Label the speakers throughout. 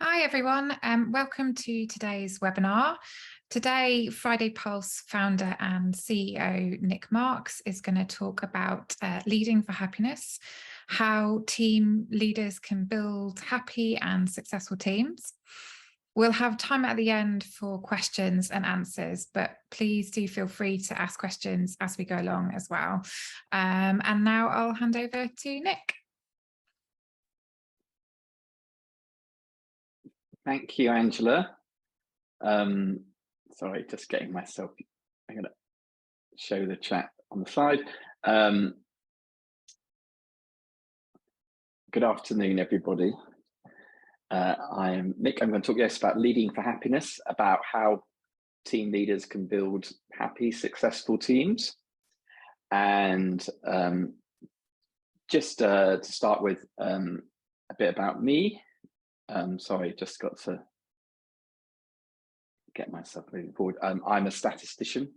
Speaker 1: Hi everyone, welcome to today's webinar. Today, Friday Pulse founder and CEO Nic Marks is going to talk about leading for happiness, how team leaders can build happy and successful teams. We'll have time at the end for questions and answers, but please do feel free to ask questions as we go along as well. And now I'll hand over to Nic.
Speaker 2: Thank you, Angela. Sorry, just getting myself, I'm going to show the chat on the side. Good afternoon, everybody. I am Nic. I'm going to talk about leading for happiness, about how team leaders can build happy, successful teams. And just to start with a bit about me. Sorry, just got to get myself moving forward. I'm a statistician,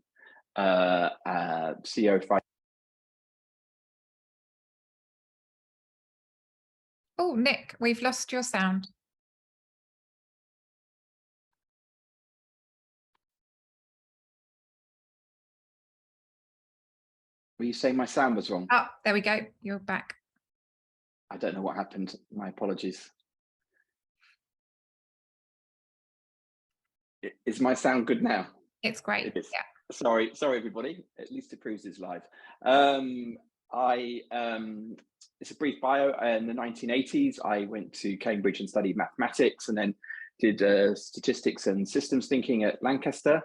Speaker 2: CEO of...
Speaker 1: Oh, Nic, we've lost your sound.
Speaker 2: Were you saying my sound was wrong?
Speaker 1: Oh, there we go. You're back.
Speaker 2: I don't know what happened. My apologies. Is my sound good now?
Speaker 1: It's great.
Speaker 2: It is.
Speaker 1: Yeah.
Speaker 2: Sorry, everybody. At least it proves it's live. It's a brief bio. In the 1980s, I went to Cambridge and studied mathematics, and then did statistics and systems thinking at Lancaster.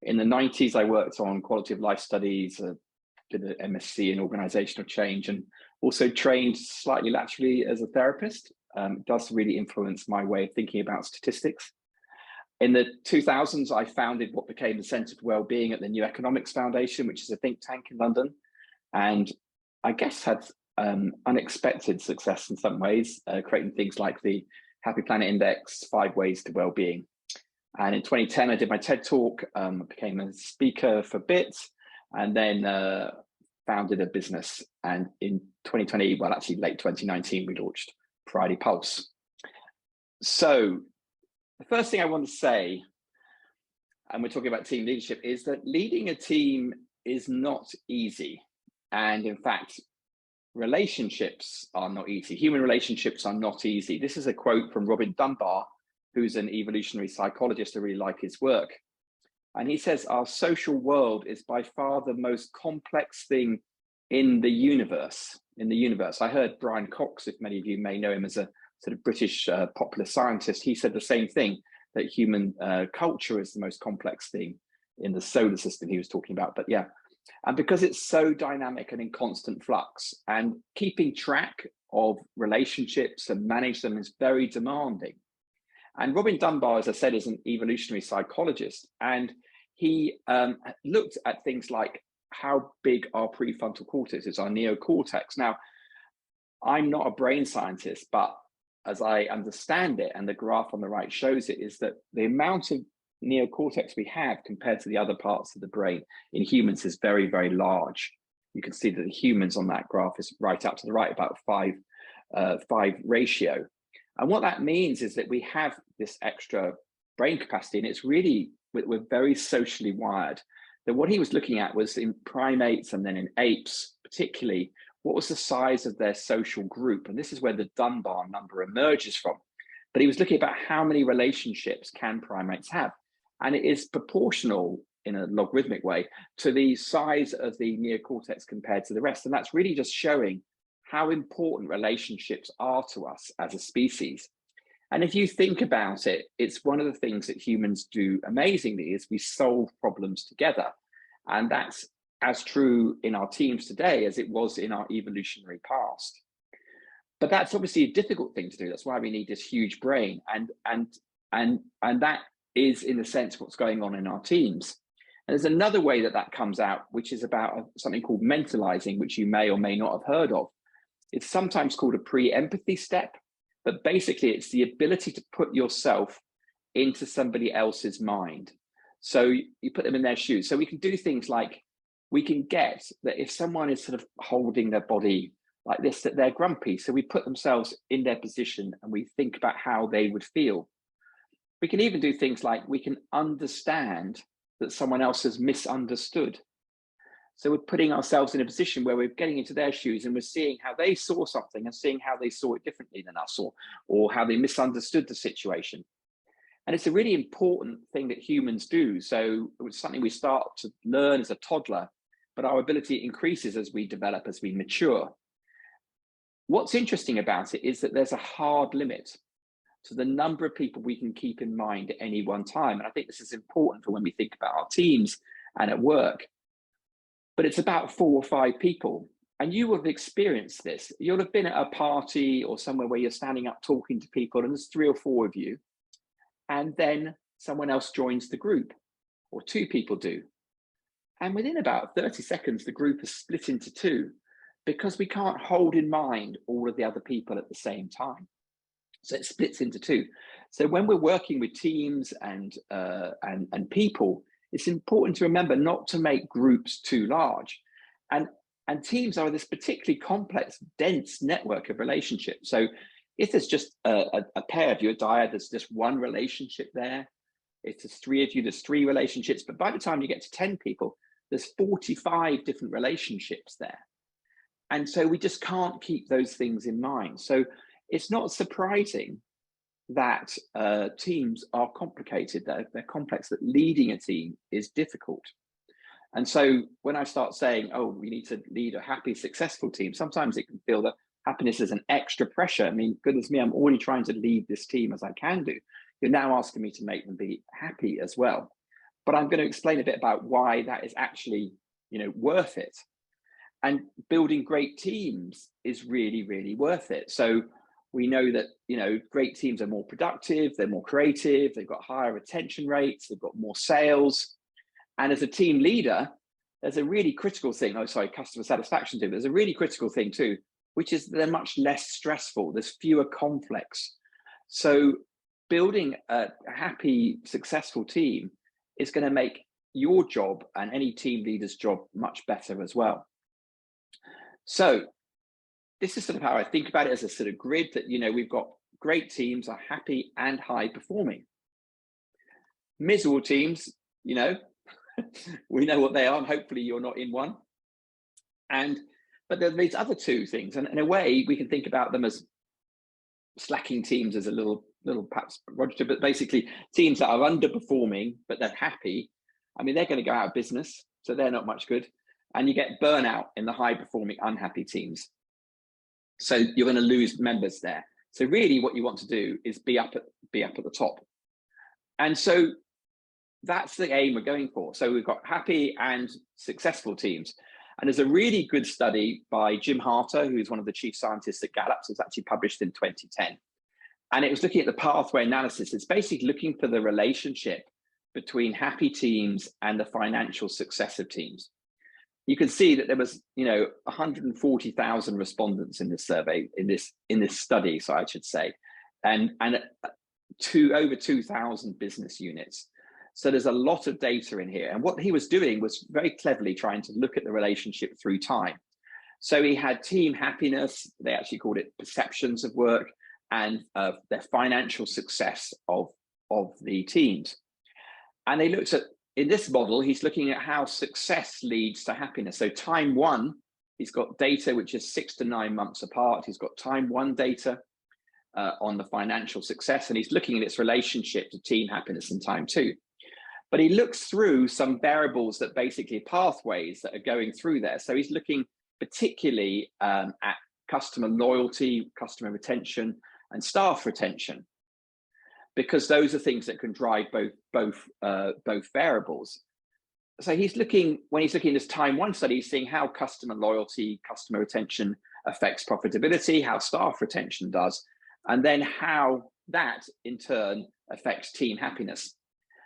Speaker 2: In the 90s, I worked on quality of life studies, did an MSc in organizational change, and also trained slightly laterally as a therapist. It does really influence my way of thinking about statistics. In the 2000s, I founded what became the Centre for Wellbeing at the New Economics Foundation, which is a think tank in London, and I guess had unexpected success in some ways, creating things like the Happy Planet Index, 5 Ways to Wellbeing. And in 2010, I did my TED Talk, became a speaker for Bits, and then founded a business. And in 2020, well, actually late 2019, we launched Friday Pulse. So the first thing I want to say, and we're talking about team leadership, is that leading a team is not easy. And in fact, relationships are not easy. Human relationships are not easy. This is a quote from Robin Dunbar, who's an evolutionary psychologist. I really like his work. And he says, our social world is by far the most complex thing in the universe. I heard Brian Cox, if many of you may know him as a sort of British popular scientist, he said the same thing, that human culture is the most complex thing in the solar system he was talking about. But yeah, and because it's so dynamic and in constant flux, and keeping track of relationships and manage them is very demanding. And Robin Dunbar, as I said, is an evolutionary psychologist, and he looked at things like how big our prefrontal cortex is, our neocortex. Now, I'm not a brain scientist, but as I understand it, and the graph on the right shows it, is that the amount of neocortex we have compared to the other parts of the brain in humans is very, very large. You can see that the humans on that graph is right up to the right, about 5 ratio. And what that means is that we have this extra brain capacity, and it's really, we're very socially wired. That what he was looking at was in primates and then in apes, particularly, what was the size of their social group? And this is where the Dunbar number emerges from. But he was looking about how many relationships can primates have. And it is proportional in a logarithmic way to the size of the neocortex compared to the rest. And that's really just showing how important relationships are to us as a species. And if you think about it, it's one of the things that humans do amazingly is we solve problems together. And that's as true in our teams today as it was in our evolutionary past. But that's obviously a difficult thing to do. That's why we need this huge brain. And that is, in a sense, what's going on in our teams. And there's another way that that comes out, which is about something called mentalizing, which you may or may not have heard of. It's sometimes called a pre-empathy step, but basically it's the ability to put yourself into somebody else's mind. So you put them in their shoes. So we can do things like, we can get that if someone is sort of holding their body like this, that they're grumpy. So we put themselves in their position and we think about how they would feel. We can even do things like we can understand that someone else has misunderstood. So we're putting ourselves in a position where we're getting into their shoes and we're seeing how they saw something and seeing how they saw it differently than us, or how they misunderstood the situation. And it's a really important thing that humans do. So it's something we start to learn as a toddler, but our ability increases as we develop, as we mature. What's interesting about it is that there's a hard limit to the number of people we can keep in mind at any one time. And I think this is important for when we think about our teams and at work. But it's about 4 or 5 people. And you will have experienced this. You'll have been at a party or somewhere where you're standing up talking to people and there's 3 or 4 of you. And then someone else joins the group, or 2 people do. And within about 30 seconds, the group is split into 2 because we can't hold in mind all of the other people at the same time. So it splits into 2. So when we're working with teams and people, it's important to remember not to make groups too large. And teams are this particularly complex, dense network of relationships. So if there's just a pair of you, a dyad, there's just one relationship there. If there's 3 of you, there's 3 relationships. But by the time you get to 10 people, there's 45 different relationships there. And so we just can't keep those things in mind. So it's not surprising that teams are complicated, that they're complex, that leading a team is difficult. And so when I start saying, oh, we need to lead a happy, successful team, sometimes it can feel that happiness is an extra pressure. I mean, goodness me, I'm already trying to lead this team as I can do. You're now asking me to make them be happy as well. But I'm going to explain a bit about why that is actually, worth it. And building great teams is really, really worth it. So we know that, great teams are more productive, they're more creative, they've got higher retention rates, they've got more sales. And as a team leader, there's a really critical thing, customer satisfaction too, there's a really critical thing too, which is they're much less stressful, there's fewer conflicts. So building a happy, successful team is going to make your job and any team leader's job much better as well. So this is sort of how I think about it, as a sort of grid that, we've got great teams are happy and high performing. Miserable teams, we know what they are, and hopefully you're not in one. But there are these other 2 things, and in a way we can think about them as slacking teams as a little perhaps Roger, but basically teams that are underperforming but they're happy. I mean, they're going to go out of business, so they're not much good. And you get burnout in the high performing unhappy teams. So you're going to lose members there. So really what you want to do is be up at the top. And so that's the aim we're going for. So we've got happy and successful teams. And there's a really good study by Jim Harter, who's one of the chief scientists at Gallup. It's actually published in 2010. And it was looking at the pathway analysis. It's basically looking for the relationship between happy teams and the financial success of teams. You can see that there was, 140,000 respondents in this survey, in this study, so I should say, and over 2,000 business units. So there's a lot of data in here. And what he was doing was very cleverly trying to look at the relationship through time. So he had team happiness, they actually called it perceptions of work, and their financial success of the teams. And they looked at, in this model, he's looking at how success leads to happiness. So time 1, he's got data which is 6 to 9 months apart. He's got time 1 data on the financial success, and he's looking at its relationship to team happiness in time 2. But he looks through some variables that basically pathways that are going through there. So he's looking particularly at customer loyalty, customer retention, and staff retention, because those are things that can drive both variables. So when he's looking at this time 1 study, he's seeing how customer loyalty, customer retention affects profitability, how staff retention does, and then how that in turn affects team happiness.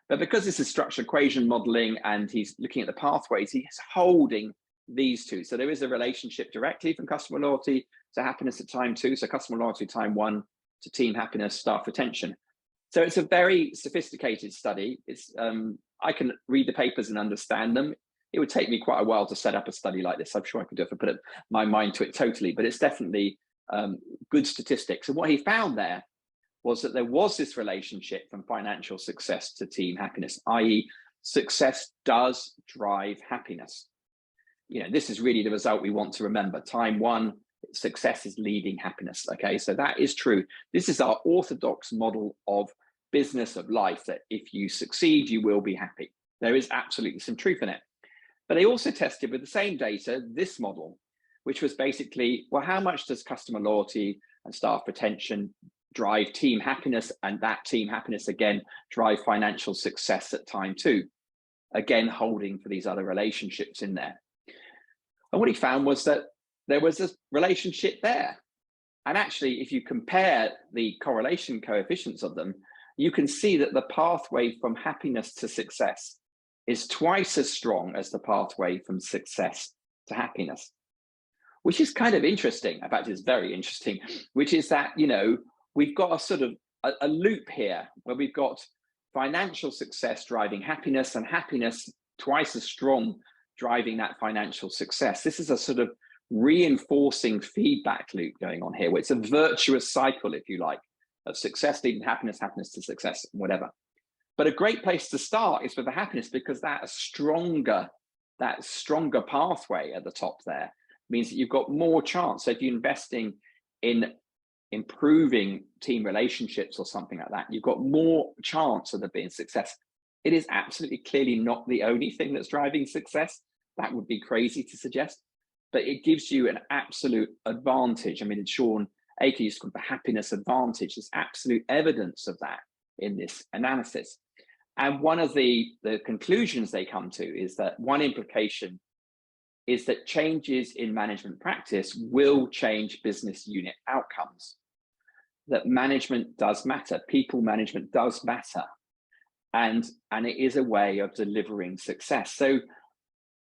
Speaker 2: But because this is structured equation modeling and he's looking at the pathways, he's holding these 2. So there is a relationship directly from customer loyalty to happiness at time 2. So customer loyalty time 1 to team happiness, staff retention. So it's a very sophisticated study. It's I can read the papers and understand them. It would take me quite a while to set up a study like this. I'm sure I could do if I put my mind to it totally, but it's definitely good statistics. And what he found there was that there was this relationship from financial success to team happiness, i.e. success does drive happiness. This is really the result we want to remember. Time one, success is leading happiness. Okay, so that is true. This is our orthodox model of business, of life, that if you succeed, you will be happy. There is absolutely some truth in it. But they also tested with the same data, this model, which was basically, well, how much does customer loyalty and staff retention drive team happiness, and that team happiness again drive financial success at time two, again holding for these other relationships in there. And what he found was that there was a relationship there. And actually, if you compare the correlation coefficients of them, you can see that the pathway from happiness to success is twice as strong as the pathway from success to happiness, which is kind of interesting. In fact, it's very interesting, which is that, we've got a sort of a loop here where we've got financial success driving happiness, and happiness twice as strong driving that financial success. This is a sort of reinforcing feedback loop going on here, where it's a virtuous cycle, if you like, of success leading happiness, happiness to success, whatever. But a great place to start is with the happiness, because that stronger pathway at the top there means that you've got more chance. So if you're investing in improving team relationships or something like that, you've got more chance of there being success. It is absolutely clearly not the only thing that's driving success. That would be crazy to suggest, but it gives you an absolute advantage. I mean, Sean Aker used to call it the happiness advantage. There's absolute evidence of that in this analysis. And one of the conclusions they come to is that one implication is that changes in management practice will change business unit outcomes. That management does matter, people management does matter, and it is a way of delivering success. So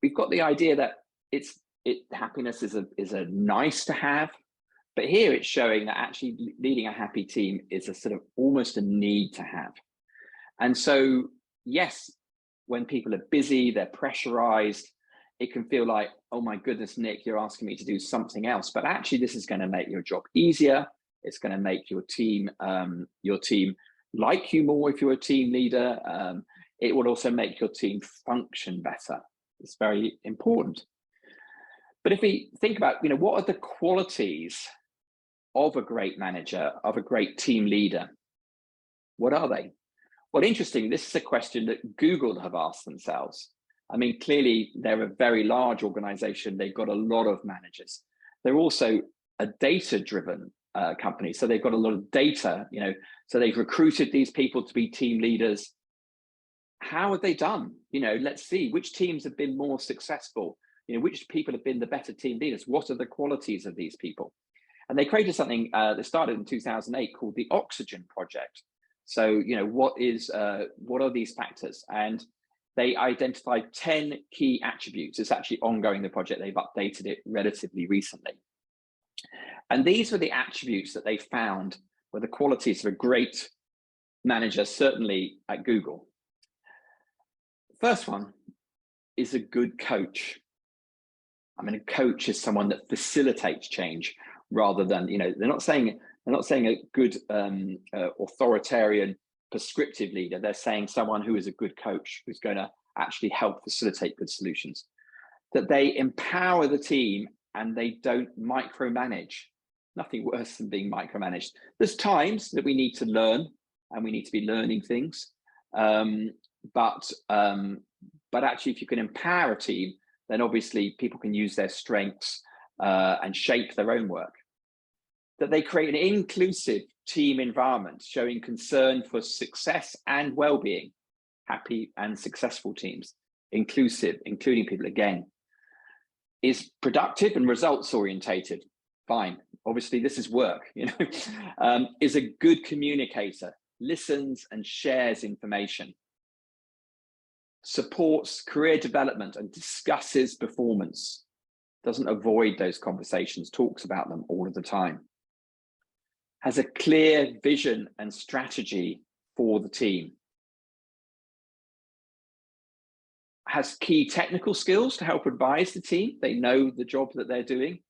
Speaker 2: we've got the idea that happiness is a nice to have, but here it's showing that actually leading a happy team is a sort of almost a need to have. And so, yes, when people are busy, they're pressurized, it can feel like, oh my goodness, Nick, you're asking me to do something else. But actually, this is going to make your job easier. It's going to make your team like you more if you're a team leader. It will also make your team function better. It's very important. But if we think about, what are the qualities of a great manager, of a great team leader? What are they? Well, interesting, this is a question that Google have asked themselves. I mean, clearly they're a very large organization. They've got a lot of managers. They're also a data-driven company. So they've got a lot of data, so they've recruited these people to be team leaders. How have they done? Let's see which teams have been more successful. Which people have been the better team leaders? What are the qualities of these people? And they created something that started in 2008 called the Oxygen Project. So, what are these factors? And they identified 10 key attributes. It's actually ongoing, the project. They've updated it relatively recently. And these were the attributes that they found were the qualities of a great manager, certainly at Google. First one is a good coach. I mean, a coach is someone that facilitates change rather than, they're not saying a good authoritarian prescriptive leader. They're saying someone who is a good coach, who's going to actually help facilitate good solutions. That they empower the team and they don't micromanage. Nothing worse than being micromanaged. There's times that we need to learn and we need to be learning things. But actually, if you can empower a team, then obviously people can use their strengths and shape their own work. That they create an inclusive team environment, showing concern for success and well-being, happy and successful teams, inclusive, including people again, is productive and results orientated. Fine. Obviously, this is work, is a good communicator, listens and shares information, supports career development and discusses performance, doesn't avoid those conversations, talks about them all of the time, has a clear vision and strategy for the team, has key technical skills to help advise the team. They know the job that they're doing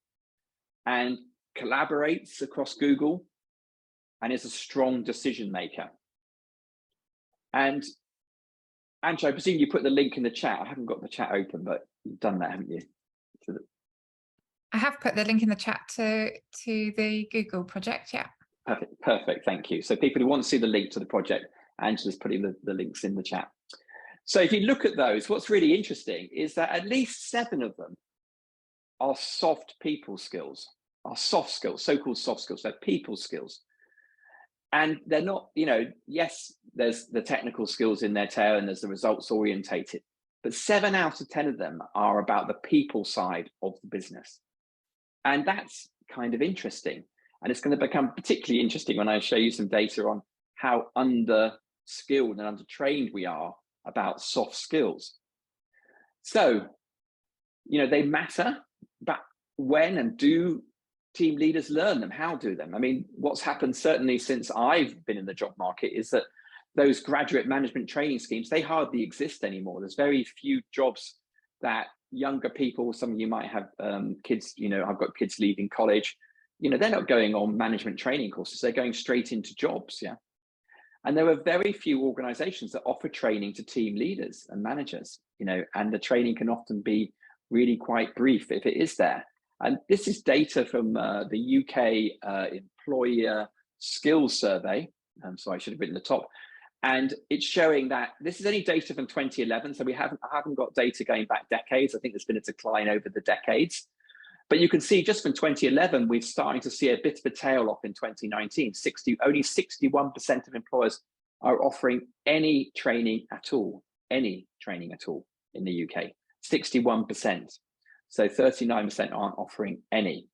Speaker 2: and collaborates across Google and is a strong decision maker. And Ange, I presume you put the link in the chat. I haven't got the chat open, but you've done that, haven't you?
Speaker 1: I have put the link in the chat to the Google project, yeah.
Speaker 2: Perfect, thank you. So people who want to see the link to the project, Angela's putting the links in the chat. So if you look at those, what's really interesting is that at least 7 of them are soft people skills, are soft skills, so-called soft skills, they're people skills. And they're not, yes, there's the technical skills in their tail and there's the results orientated, but 7 out of 10 of them are about the people side of the business. And that's kind of interesting. And it's going to become particularly interesting when I show you some data on how under-skilled and under-trained we are about soft skills. So, they matter, but when and do team leaders learn them? How do them? I mean, what's happened certainly since I've been in the job market is that those graduate management training schemes, they hardly exist anymore. There's very few jobs that younger people, some of you might have kids, I've got kids leaving college, they're not going on management training courses, they're going straight into jobs, yeah. And there are very few organizations that offer training to team leaders and managers, and the training can often be really quite brief if it is there. And this is data from the UK Employer Skills Survey. So I should have written the top. And it's showing that this is only data from 2011. So I haven't got data going back decades. I think there's been a decline over the decades. But you can see just from 2011, we're starting to see a bit of a tail off in 2019. Only 61% of employers are offering any training at all in the UK, 61%. So 39% aren't offering any.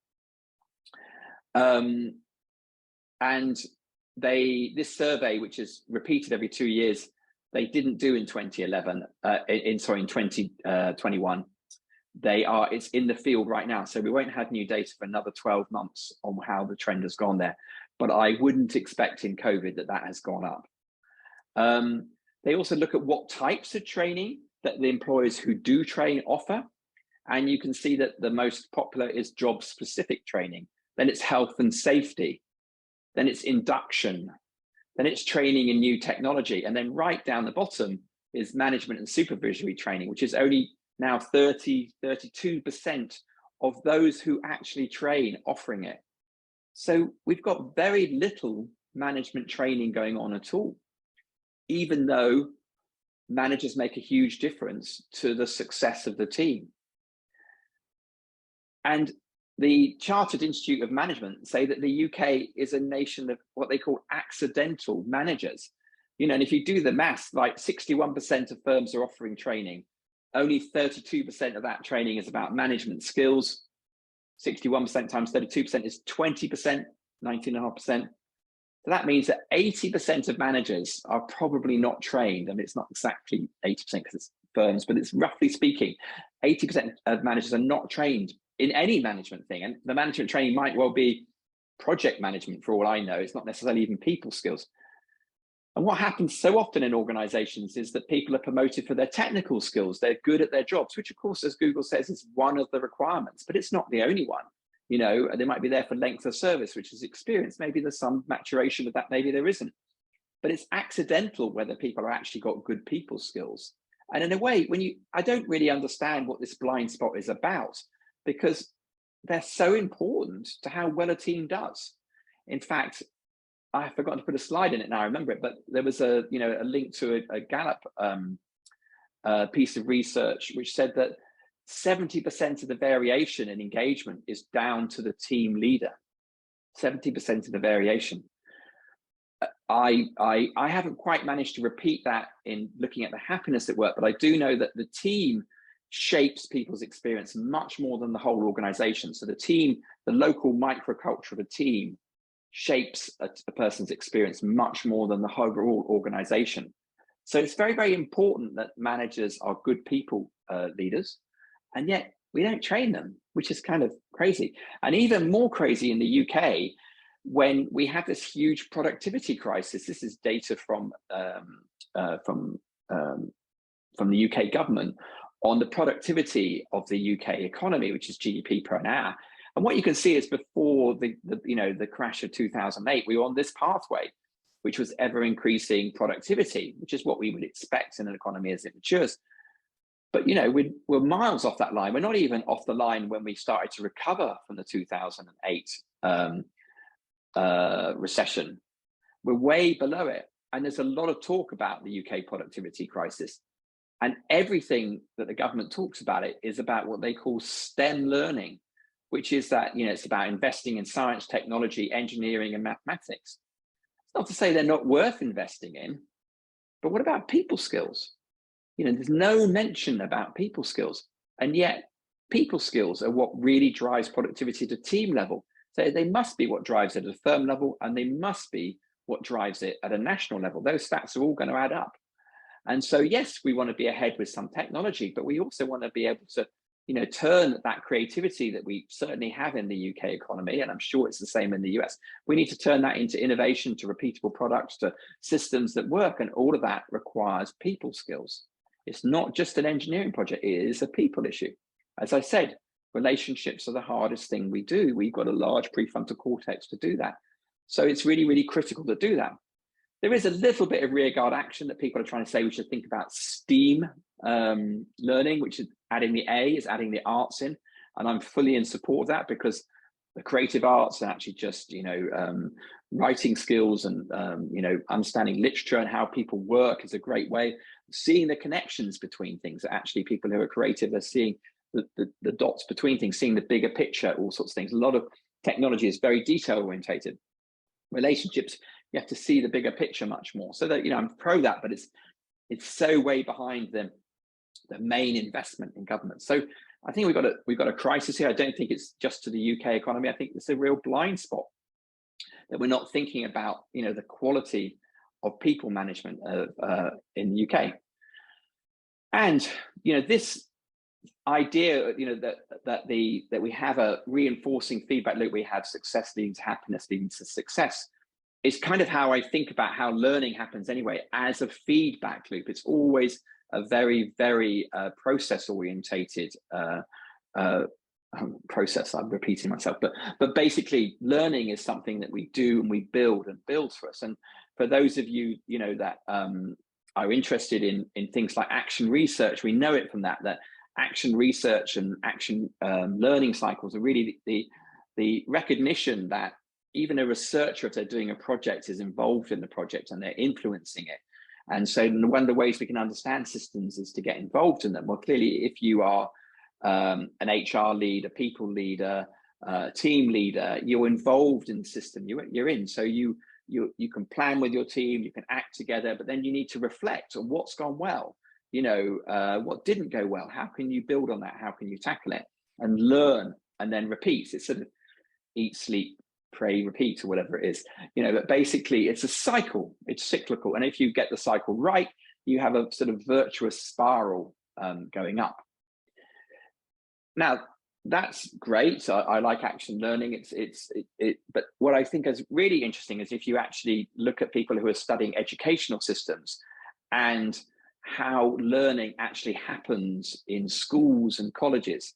Speaker 2: And this survey, which is repeated every 2 years, they didn't do in 2011, in 2021. It's in the field right now. So we won't have new data for another 12 months on how the trend has gone there. But I wouldn't expect in COVID that has gone up. They also look at what types of training that the employers who do train offer. And you can see that the most popular is job-specific training. Then it's health and safety. Then it's induction. Then it's training in new technology. And then right down the bottom is management and supervisory training, which is only now 32% of those who actually train offering it. So we've got very little management training going on at all, even though managers make a huge difference to the success of the team. And the Chartered Institute of Management say that the UK is a nation of what they call accidental managers. And if you do the maths, like 61% of firms are offering training. Only 32% of that training is about management skills. 61% times 32% is 20%, 19.5%. So that means that 80% of managers are probably not trained. I mean, it's not exactly 80% because it's firms, but it's roughly speaking, 80% of managers are not trained in any management thing. And the management training might well be project management for all I know. It's not necessarily even people skills. And what happens so often in organizations is that people are promoted for their technical skills. They're good at their jobs, which of course, as Google says, is one of the requirements, but it's not the only one. They might be there for length of service, which is experience. Maybe there's some maturation of that, maybe there isn't. But it's accidental whether people are actually got good people skills. And in a way, I don't really understand what this blind spot is about, because they're so important to how well a team does. In fact, I forgot to put a slide in it now, I remember it, but there was a link to a Gallup piece of research which said that 70% of the variation in engagement is down to the team leader. 70% of the variation. I haven't quite managed to repeat that in looking at the happiness at work, but I do know that the team shapes people's experience much more than the whole organization. So the team, the local microculture of a team shapes a person's experience much more than the overall organization. So it's very, very important that managers are good people leaders, and yet we don't train them, which is kind of crazy. And even more crazy in the UK, when we have this huge productivity crisis. This is data from from the UK government on the productivity of the UK economy, which is GDP per an hour. And what you can see is before the crash of 2008, we were on this pathway, which was ever increasing productivity, which is what we would expect in an economy as it matures. But we're miles off that line. We're not even off the line when we started to recover from the 2008 recession. We're way below it. And there's a lot of talk about the UK productivity crisis. And everything that the government talks about it is about what they call STEM learning, which is that, it's about investing in science, technology, engineering, and mathematics. It's not to say they're not worth investing in, but what about people skills? There's no mention about people skills. And yet people skills are what really drives productivity at a team level. So they must be what drives it at a firm level, and they must be what drives it at a national level. Those stats are all going to add up. And so, yes, we want to be ahead with some technology, but we also want to be able to, turn that creativity that we certainly have in the UK economy, and I'm sure it's the same in the US. We need to turn that into innovation, to repeatable products, to systems that work. And all of that requires people skills. It's not just an engineering project, it is a people issue. As I said, relationships are the hardest thing we do. We've got a large prefrontal cortex to do that. So it's really, really critical to do that. There is a little bit of rearguard action that people are trying to say we should think about STEAM learning, which is adding the A, is adding the arts in. And I'm fully in support of that, because the creative arts and actually just, writing skills and, understanding literature and how people work is a great way. Seeing the connections between things, actually people who are creative are seeing the dots between things, seeing the bigger picture, all sorts of things. A lot of technology is very detail orientated. Relationships, you have to see the bigger picture much more. So that, I'm pro that, but it's so way behind the main investment in government. So I think we've got a crisis here. I don't think it's just to the UK economy. I think it's a real blind spot that we're not thinking about, the quality of people management in the UK. And this idea, that we have a reinforcing feedback loop, we have success leading to happiness leading to success, is kind of how I think about how learning happens anyway, as a feedback loop. It's always a very, very process orientated process. I'm repeating myself, but basically learning is something that we do and we build and builds for us. And for those of you, that are interested in things like action research, we know it from that action research and action learning cycles are really the recognition that even a researcher, if they're doing a project, is involved in the project and they're influencing it. And so one of the ways we can understand systems is to get involved in them. Well, clearly, if you are an HR lead, a people leader, team leader, you're involved in the system you're in. So you can plan with your team, you can act together, but then you need to reflect on what's gone well, what didn't go well, how can you build on that, how can you tackle it, and learn and then repeat. It's sort of eat, sleep, pray, repeat, or whatever it is, but basically it's a cycle, it's cyclical. And if you get the cycle right, you have a sort of virtuous spiral going up. Now, that's great. So I like action learning. But what I think is really interesting is if you actually look at people who are studying educational systems and how learning actually happens in schools and colleges.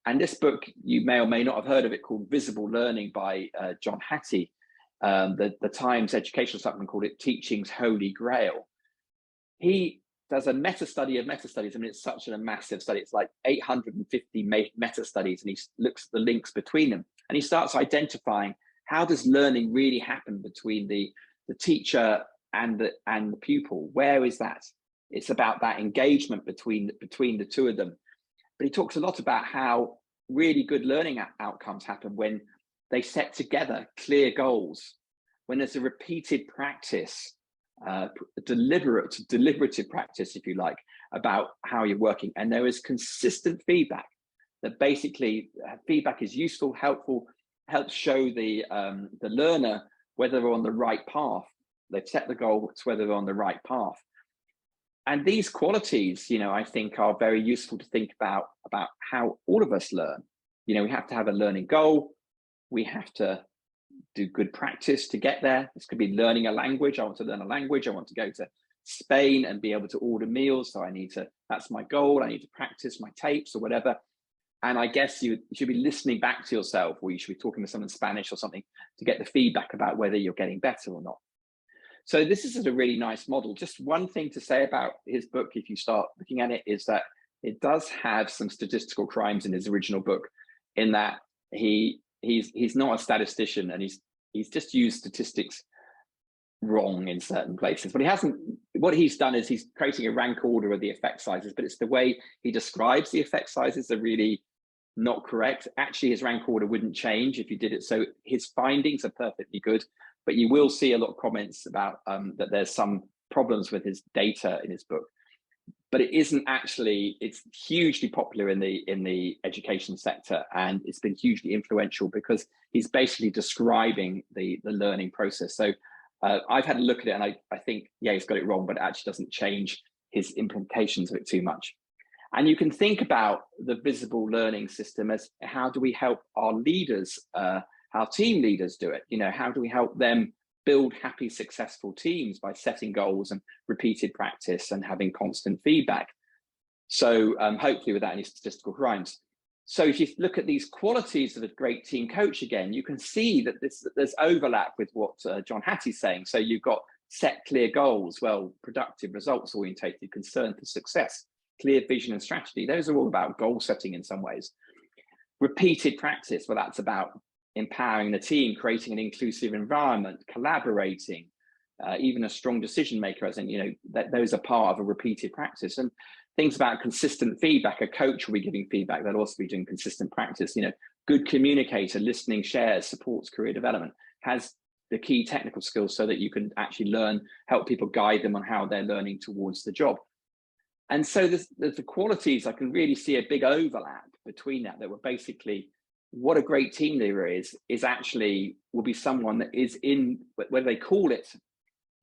Speaker 2: And this book, you may or may not have heard of it, called Visible Learning by John Hattie. The Times educational supplement called it Teaching's Holy Grail. He does a meta-study of meta-studies. I mean, it's such a massive study. It's like 850 meta-studies, and he looks at the links between them. And he starts identifying how does learning really happen between the teacher and the pupil. Where is that? It's about that engagement between the two of them. But he talks a lot about how really good learning outcomes happen when they set together clear goals, when there's a repeated practice, deliberative practice, if you like, about how you're working. And there is consistent feedback that basically feedback is useful, helpful, helps show the learner whether they're on the right path. They've set the goal, it's whether they're on the right path. And these qualities, I think are very useful to think about how all of us learn. We have to have a learning goal. We have to do good practice to get there. This could be learning a language. I want to learn a language. I want to go to Spain and be able to order meals. So that's my goal. I need to practice my tapes or whatever. And I guess you should be listening back to yourself, or you should be talking to someone in Spanish or something to get the feedback about whether you're getting better or not. So this is a really nice model. Just one thing to say about his book, if you start looking at it, is that it does have some statistical crimes in his original book, in that he's not a statistician, and he's just used statistics wrong in certain places. But what he's done is he's creating a rank order of the effect sizes, but it's the way he describes the effect sizes are really not correct. Actually, his rank order wouldn't change if you did it. So his findings are perfectly good, but you will see a lot of comments about that there's some problems with his data in his book. But it isn't actually, it's hugely popular in the education sector, and it's been hugely influential because he's basically describing the learning process. So I've had a look at it, and I think, yeah, he's got it wrong, but it actually doesn't change his implications of it too much. And you can think about the visible learning system as, how do we help our leaders, our team leaders do it? How do we help them build happy, successful teams by setting goals and repeated practice and having constant feedback? So hopefully without any statistical crimes. So if you look at these qualities of a great team coach again, you can see that there's overlap with what John Hattie's saying. So you've got set clear goals, productive, results orientated, concern for success, clear vision and strategy. Those are all about goal setting in some ways. Repeated practice, that's about empowering the team, creating an inclusive environment, collaborating, even a strong decision maker. As in, those are part of a repeated practice. And things about consistent feedback. A coach will be giving feedback. They'll also be doing consistent practice. Good communicator, listening, shares, supports career development, has the key technical skills so that you can actually help people, guide them on how they're learning towards the job. And so there's the qualities, I can really see a big overlap between that were basically, what a great team leader is actually will be someone that is in, whether they call it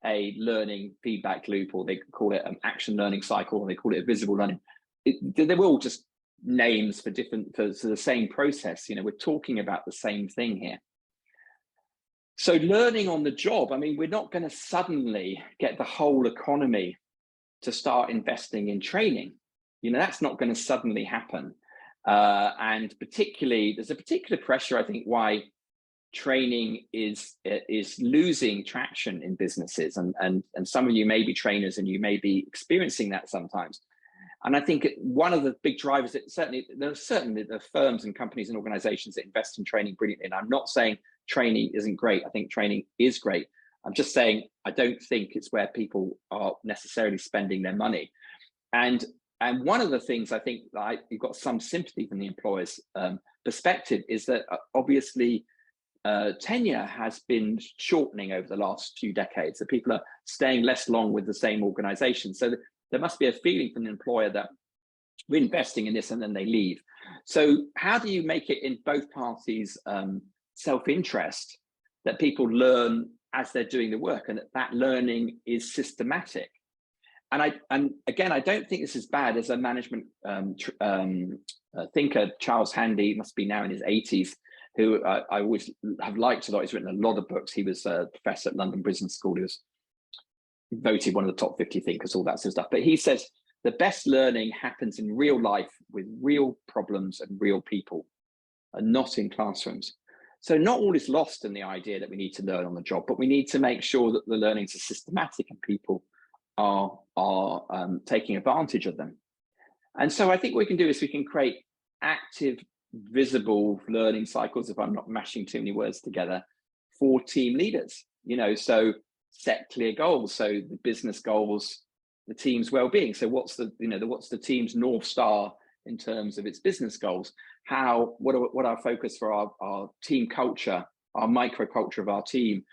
Speaker 2: a learning feedback loop, or they call it an action learning cycle, or they call it a visible learning. They're all just names for the same process. We're talking about the same thing here. So learning on the job, we're not going to suddenly get the whole economy to start investing in training. That's not going to suddenly happen. And particularly, there's a particular pressure, I think, why training is losing traction in businesses. And some of you may be trainers and you may be experiencing that sometimes. And I think one of the big drivers, there are certainly the firms and companies and organizations that invest in training brilliantly. And I'm not saying training isn't great. I think training is great. I'm just saying, I don't think it's where people are necessarily spending their money. And one of the things I think that you've got some sympathy from the employer's perspective is that obviously tenure has been shortening over the last few decades. So people are staying less long with the same organization. So there must be a feeling from the employer that we're investing in this and then they leave. So how do you make it in both parties self-interest that people learn as they're doing the work, and that learning is systematic? And again, I don't think this is bad. As a management thinker, Charles Handy, must be now in his 80s, who I always have liked a lot. He's written a lot of books. He was a professor at London Business School. He was voted one of the top 50 thinkers, all that sort of stuff. But he says the best learning happens in real life with real problems and real people, and not in classrooms. So not all is lost in the idea that we need to learn on the job, but we need to make sure that the learnings are systematic and people are taking advantage of them. And so I think what we can do is we can create active, visible learning cycles, if I'm not mashing too many words together, for team leaders. So set clear goals. So the business goals, the team's well-being. So what's the team's North Star in terms of its business goals? What our focus for our team culture, our microculture of our team,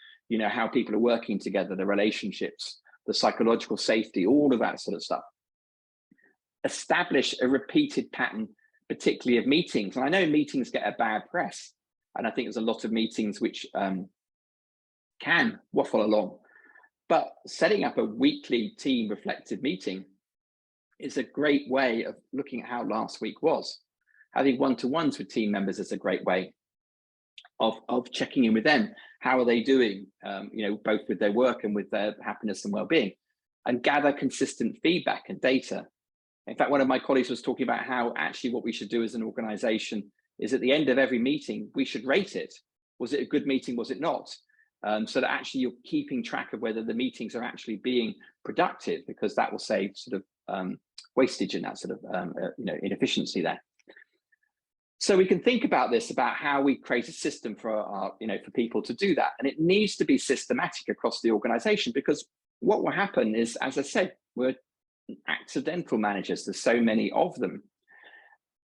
Speaker 2: how people are working together, the relationships, the psychological safety, all of that sort of stuff. Establish a repeated pattern, particularly of meetings. And I know meetings get a bad press, and I think there's a lot of meetings which can waffle along. But setting up a weekly team reflective meeting is a great way of looking at how last week was. Having one-to-ones with team members is a great way of checking in with them. How are they doing, both with their work and with their happiness and well-being? and gather consistent feedback and data. In fact, one of my colleagues was talking about how actually what we should do as an organization is at the end of every meeting, we should rate it. Was it a good meeting? Was it not? So that actually you're keeping track of whether the meetings are actually being productive, because that will save sort of wastage and that sort of inefficiency there. So we can think about this, about how we create a system for our, for people to do that. And it needs to be systematic across the organization, because what will happen is, as I said, we're accidental managers. There's so many of them.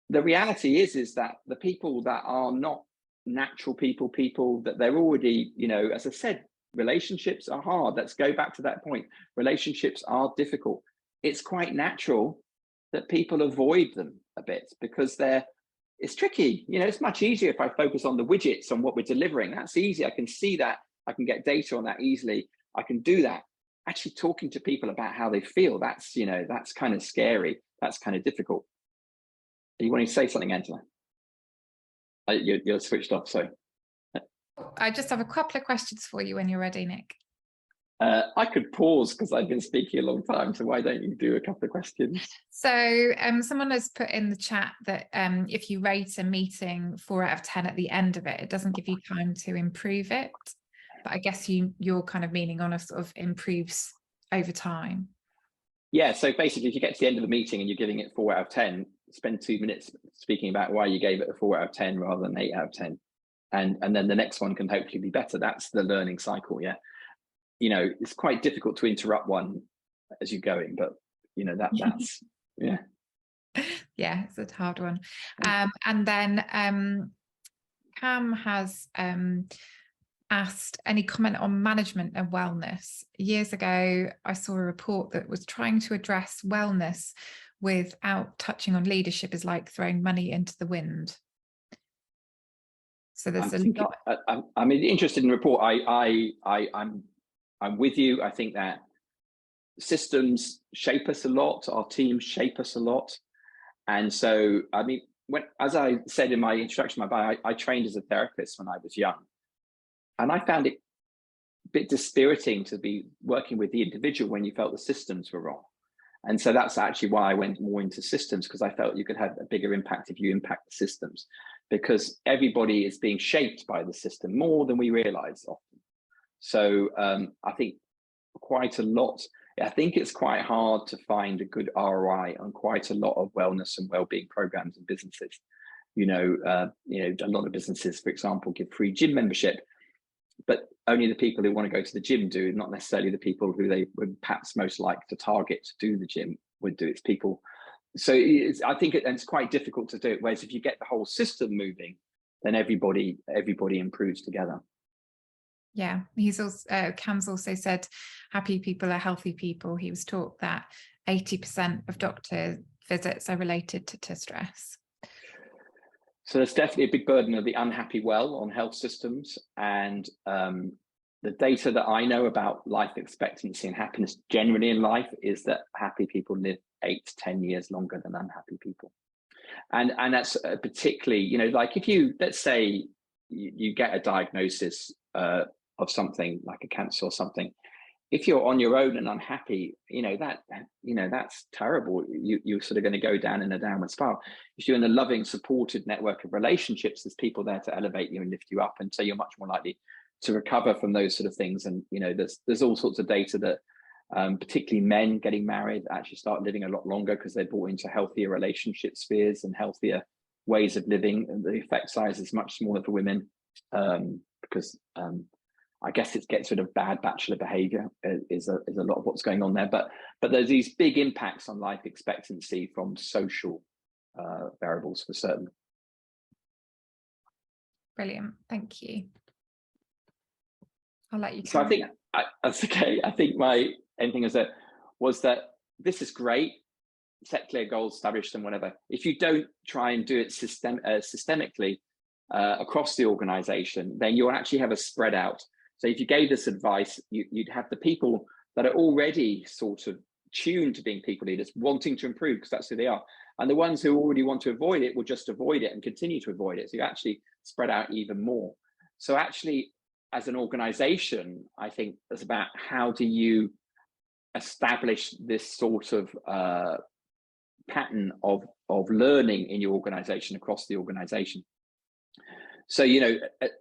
Speaker 2: The reality is that the people that are not natural people that they're already, as I said, relationships are hard. Let's go back to that point. Relationships are difficult. It's quite natural that people avoid them a bit, because it's tricky. It's much easier if I focus on the widgets, on what we're delivering. That's easy. I can see that. I can get data on that easily. I can do that. Actually talking to people about how they feel, that's kind of scary. That's kind of difficult. Are you wanting to say something, Angela? You're switched off, so.
Speaker 1: I just have a couple of questions for you when you're ready, Nic.
Speaker 2: I could pause because I've been speaking a long time, so why don't you do a couple of questions?
Speaker 1: So someone has put in the chat that if you rate a meeting 4 out of 10 at the end of it, it doesn't give you time to improve it. But I guess you're kind of meaning on a sort of improves over time. Yeah,
Speaker 2: so basically if you get to the end of the meeting and you're giving it 4 out of 10, spend 2 minutes speaking about why you gave it a 4 out of 10 rather than 8 out of 10. And then the next one can hopefully be better. That's the learning cycle, yeah. It's quite difficult to interrupt one as you're going, but that's, yeah.
Speaker 1: Yeah, it's a hard one. And then Cam has asked any comment on management and wellness. Years ago, I saw a report that was trying to address wellness without touching on leadership is like throwing money into the wind. So there's
Speaker 2: I'm interested in the report. I'm with you. I think that systems shape us a lot. Our teams shape us a lot. And so, as I said in my introduction, I trained as a therapist when I was young. And I found it a bit dispiriting to be working with the individual when you felt the systems were wrong. And so that's actually why I went more into systems, because I felt you could have a bigger impact if you impact the systems, because everybody is being shaped by the system more than we realize often. So I think quite a lot, I think it's quite hard to find a good ROI on quite a lot of wellness and well-being programs in businesses. A lot of businesses, for example, give free gym membership, but only the people who want to go to the gym do, not necessarily the people who they would perhaps most like to target to do the gym would do. It's people. So I think it's quite difficult to do it. Whereas if you get the whole system moving, then everybody improves together.
Speaker 1: Yeah, he's also Cam's also said happy people are healthy people. He was taught that 80% of doctor visits are related to stress.
Speaker 2: So there's definitely a big burden of the unhappy well on health systems, and the data that I know about life expectancy and happiness generally in life is that happy people live 8 to 10 years longer than unhappy people. And that's particularly, like if you, let's say you get a diagnosis of something like a cancer or something, if you're on your own and unhappy, that's terrible. You're sort of going to go down in a downward spiral. If you're in a loving, supported network of relationships, there's people there to elevate you and lift you up, and so you're much more likely to recover from those sort of things. And there's all sorts of data that particularly men getting married actually start living a lot longer because they're brought into healthier relationship spheres and healthier ways of living. And the effect size is much smaller for women because I guess it gets rid of bad bachelor behavior is a lot of what's going on there. But there's these big impacts on life expectancy from social variables for certain.
Speaker 1: Brilliant, thank you. I'll let you.
Speaker 2: So I think that's okay. I think my end thing was that this is great. Set clear goals, establish them, whatever. If you don't try and do it systemically across the organization, then you'll actually have a spread out. So if you gave this advice, you'd have the people that are already sort of tuned to being people leaders, wanting to improve because that's who they are. And the ones who already want to avoid it will just avoid it and continue to avoid it. So you actually spread out even more. So actually, as an organization, I think it's about how do you establish this sort of pattern of learning in your organization, across the organization. So,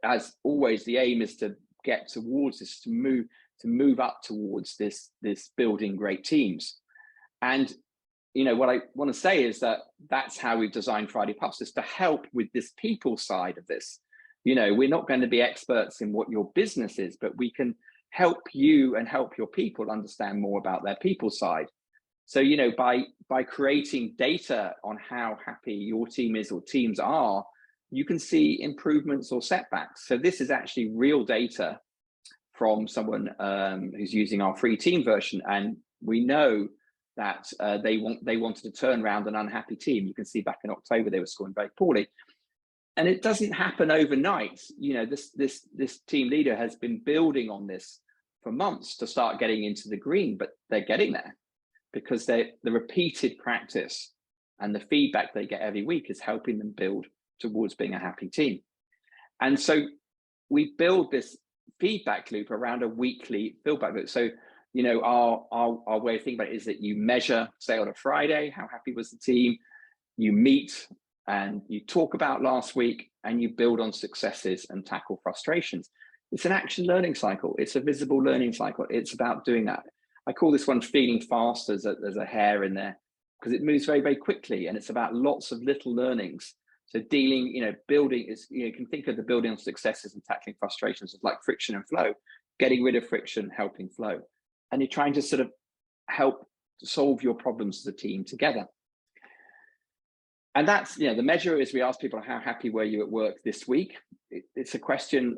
Speaker 2: as always, the aim is to get towards this, to move up towards this building great teams. And what I want to say is that that's how we've designed Friday Puffs, is to help with this people side of this. We're not going to be experts in what your business is, but we can help you and help your people understand more about their people side. So, by creating data on how happy your team is or teams are, you can see improvements or setbacks. So this is actually real data from someone who's using our free team version, and we know that they wanted to turn around an unhappy team. You can see back in October they were scoring very poorly, and it doesn't happen overnight. This team leader has been building on this for months to start getting into the green, but they're getting there because the repeated practice and the feedback they get every week is helping them build towards being a happy team. And so we build this feedback loop around a weekly feedback loop. So, our way of thinking about it is that you measure, say on a Friday, how happy was the team, you meet and you talk about last week, and you build on successes and tackle frustrations. It's an action learning cycle. It's a visible learning cycle. It's about doing that. I call this one feeling fast. There's a hair in there because it moves very, very quickly, and it's about lots of little learnings. So building is, you can think of the building on successes and tackling frustrations as like friction and flow, getting rid of friction, helping flow. And you're trying to sort of help solve your problems as a team together. And that's, the measure is we ask people, how happy were you at work this week? It's a question,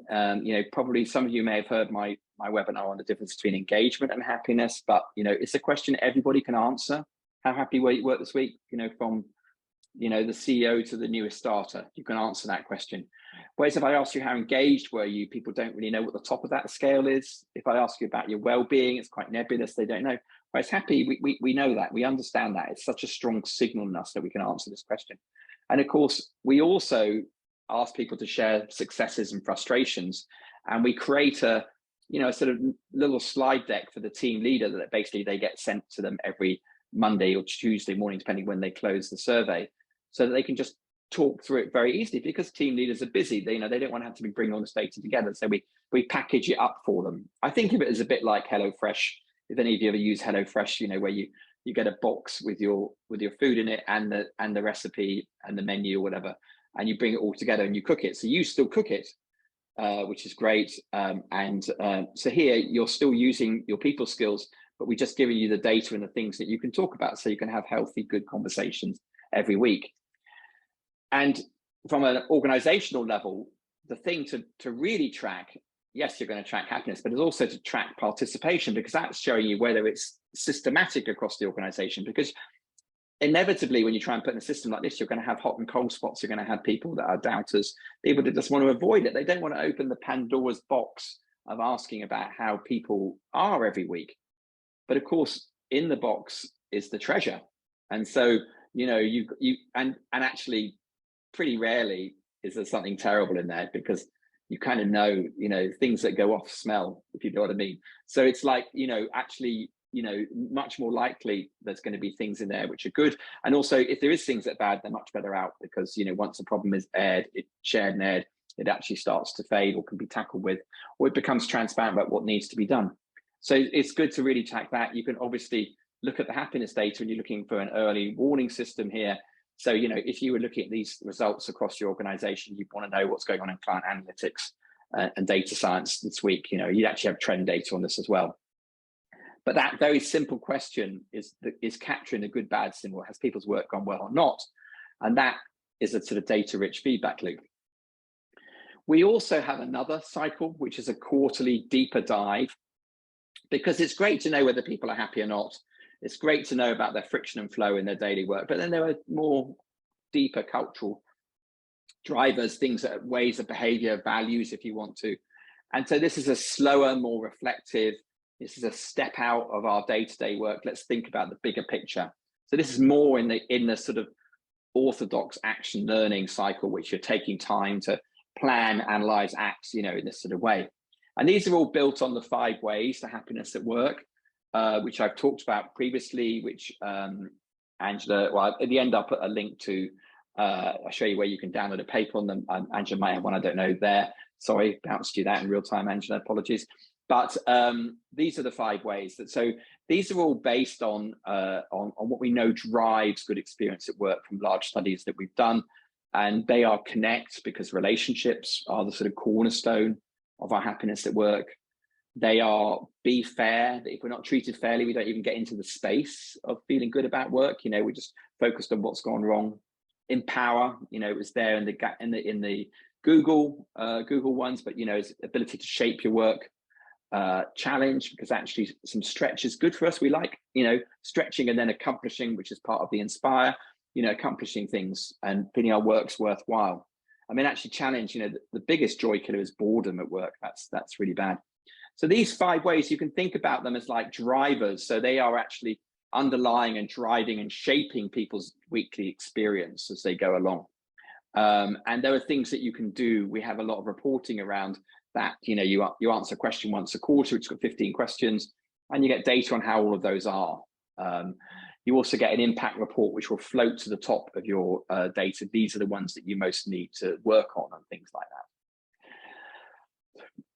Speaker 2: probably some of you may have heard my webinar on the difference between engagement and happiness, but, it's a question everybody can answer. How happy were you at work this week? From the CEO to the newest starter, you can answer that question. Whereas if I ask you how engaged were you, people don't really know what the top of that scale is. If I ask you about your well-being, it's quite nebulous, they don't know. Whereas happy, we know that, we understand that. It's such a strong signal in us that we can answer this question. And of course, we also ask people to share successes and frustrations, and we create a sort of little slide deck for the team leader that basically they get sent to them every Monday or Tuesday morning, depending when they close the survey, so that they can just talk through it very easily, because team leaders are busy. They don't want to have to be bringing all this data together. So we package it up for them. I think of it as a bit like HelloFresh. If any of you ever use HelloFresh, where you get a box with your food in it and the recipe and the menu or whatever, and you bring it all together and you cook it. So you still cook it, which is great. So here you're still using your people skills, but we're just giving you the data and the things that you can talk about, so you can have healthy, good conversations every week. And from an organizational level, the thing to really track, yes, you're going to track happiness, but it's also to track participation, because that's showing you whether it's systematic across the organization. Because inevitably, when you try and put in a system like this, you're going to have hot and cold spots. You're going to have people that are doubters, people that just want to avoid it. They don't want to open the Pandora's box of asking about how people are every week. But of course, in the box is the treasure. And so, and actually, pretty rarely is there something terrible in there, because you kind of know, things that go off smell, if you know what I mean. So it's like, actually, much more likely there's going to be things in there which are good. And also, if there is things that are bad, they're much better out, because, once a problem is shared and aired, it actually starts to fade or can be tackled with, or it becomes transparent about what needs to be done. So it's good to really track that. You can obviously look at the happiness data, and you're looking for an early warning system here. So, if you were looking at these results across your organization, you'd want to know what's going on in client analytics and data science this week. You'd actually have trend data on this as well. But that very simple question is capturing the good, bad symbol. Has people's work gone well or not? And that is a sort of data-rich feedback loop. We also have another cycle, which is a quarterly deeper dive, because it's great to know whether people are happy or not. It's great to know about their friction and flow in their daily work, but then there are more deeper cultural drivers, ways of behavior, values, if you want to. And so this is a slower, more reflective, this is a step out of our day-to-day work. Let's think about the bigger picture. So this is more in the sort of orthodox action learning cycle, which you're taking time to plan, analyze, act, in this sort of way. And these are all built on the 5 ways to happiness at work. which I've talked about previously, which Angela, well, at the end, I'll put a link to, I'll show you where you can download a paper on them. Angela might have one, I don't know, there. Sorry, bounced you that in real time, Angela, apologies. But these are the 5 ways. So these are all based on what we know drives good experience at work from large studies that we've done. And they are connect, because relationships are the sort of cornerstone of our happiness at work. They are be fair, that if we're not treated fairly, we don't even get into the space of feeling good about work. We're just focused on what's gone wrong. Empower, it was there in the Google ones, but it's ability to shape your work. Challenge, because actually some stretch is good for us. We like, stretching and then accomplishing, which is part of the inspire, accomplishing things and feeling our work's worthwhile. I mean, actually challenge, the biggest joy killer is boredom at work. That's really bad. So these 5 ways, you can think about them as like drivers. So they are actually underlying and driving and shaping people's weekly experience as they go along. And there are things that you can do. We have a lot of reporting around that. You answer a question once a quarter, it's got 15 questions, and you get data on how all of those are. You also get an impact report, which will float to the top of your data. These are the ones that you most need to work on and things like that.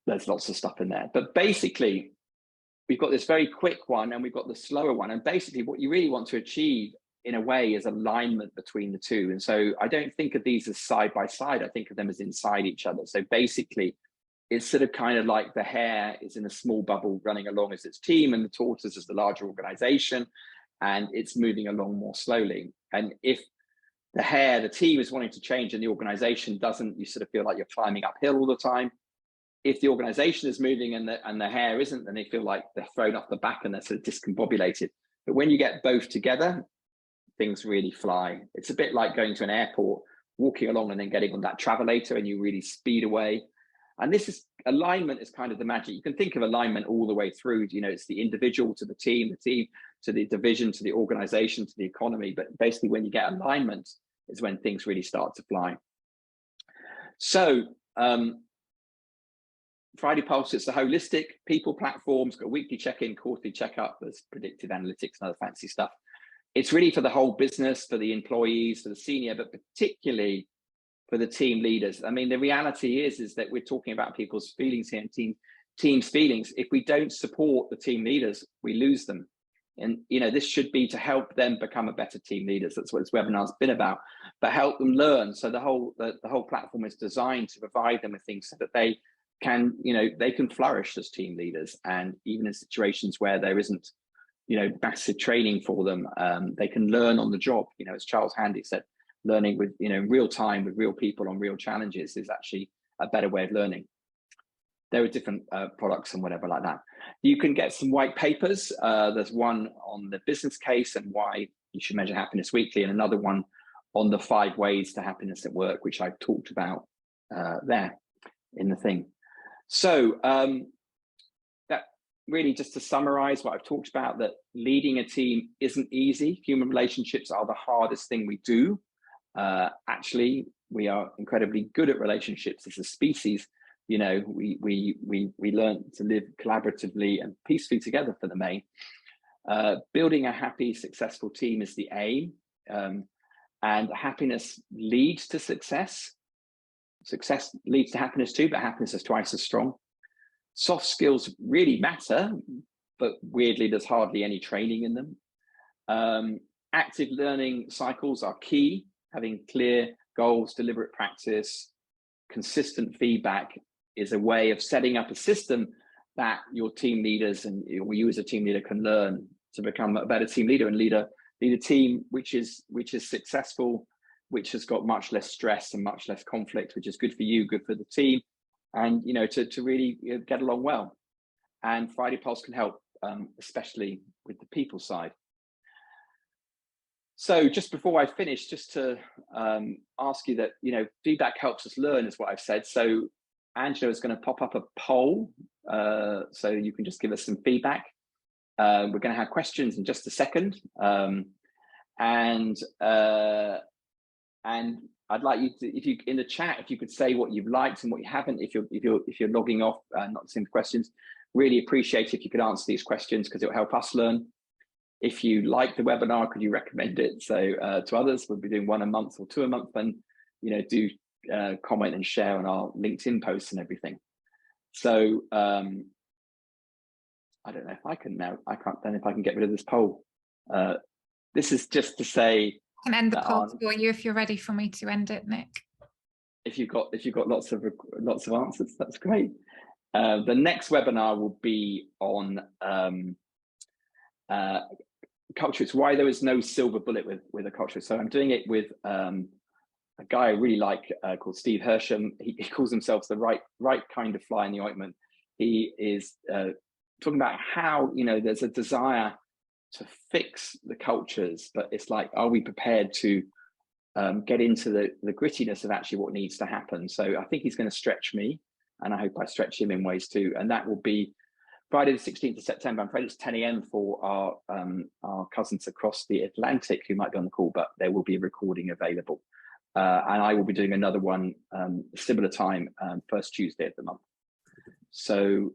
Speaker 2: There's lots of stuff in there, but basically we've got this very quick one and we've got the slower one. And basically what you really want to achieve in a way is alignment between the two. And so I don't think of these as side by side. I think of them as inside each other. So basically it's sort of kind of like the hare is in a small bubble running along as its team, and the tortoise is the larger organization, and it's moving along more slowly. And if the hare, the team, is wanting to change and the organization doesn't, you sort of feel like you're climbing uphill all the time. If the organization is moving and the hare isn't, then they feel like they're thrown off the back and they're sort of discombobulated. But when you get both together, things really fly. It's a bit like going to an airport, walking along and then getting on that travelator and you really speed away. And this is alignment is kind of the magic. You can think of alignment all the way through, it's the individual to the team to the division, to the organization, to the economy. But basically when you get alignment is when things really start to fly. So Friday Pulse, it's a holistic people platform. It's got weekly check-in, quarterly check-up. There's predictive analytics and other fancy stuff. It's really for the whole business, for the employees, for the senior, but particularly for the team leaders. I mean, the reality is that we're talking about people's feelings here and teams' feelings. If we don't support the team leaders, we lose them. And, this should be to help them become a better team leaders. That's what this webinar's been about, but help them learn. So the whole platform is designed to provide them with things so that they can, they can flourish as team leaders. And even in situations where there isn't, massive training for them, they can learn on the job. As Charles Handy said, learning with, real time with real people on real challenges is actually a better way of learning. There are different products and whatever like that. You can get some white papers. There's one on the business case and why you should measure happiness weekly, and another one on the 5 ways to happiness at work, which I've talked about there in the thing. So that really, just to summarize what I've talked about, that leading a team isn't easy. Human relationships are the hardest thing we do. Actually, we are incredibly good at relationships as a species. We learn to live collaboratively and peacefully together for the main. Building a happy, successful team is the aim. And happiness leads to success. Success leads to happiness too, but happiness is twice as strong. Soft skills really matter, but weirdly, there's hardly any training in them. Active learning cycles are key. Having clear goals, deliberate practice, consistent feedback is a way of setting up a system that your team leaders and you as a team leader can learn to become a better team leader and lead a team which is successful, which has got much less stress and much less conflict, which is good for you, good for the team, and to really get along well. And Friday Pulse can help, especially with the people side. So just before I finish, just to ask you that, feedback helps us learn is what I've said. So Angela is going to pop up a poll, so you can just give us some feedback. We're going to have questions in just a second. And I'd like you to, if you in the chat, if you could say what you've liked and what you haven't, if you're logging off, not seeing the questions, really appreciate if you could answer these questions because it will help us learn. If you like the webinar, could you recommend it to others? We'll be doing 1 a month or 2 a month, and do comment and share on our LinkedIn posts and everything. So I don't know if I can now. I can't. Then if I can get rid of this poll. This is just to say.
Speaker 1: I can end the poll for you if you're ready for me to end it, Nick.
Speaker 2: If you've got lots of answers, that's great. The next webinar will be on culture. It's why there is no silver bullet with a culture. So I'm doing it with a guy I really like called Steve Hersham. He calls himself the right kind of fly in the ointment. He is talking about how there's a desire to fix the cultures, but it's like, are we prepared to get into the grittiness of actually what needs to happen? So I think he's going to stretch me, and I hope I stretch him in ways too. And that will be Friday the 16th of September. I'm afraid it's 10 a.m. for our cousins across the Atlantic who might be on the call, but there will be a recording available. And I will be doing another one similar time, first Tuesday of the month. So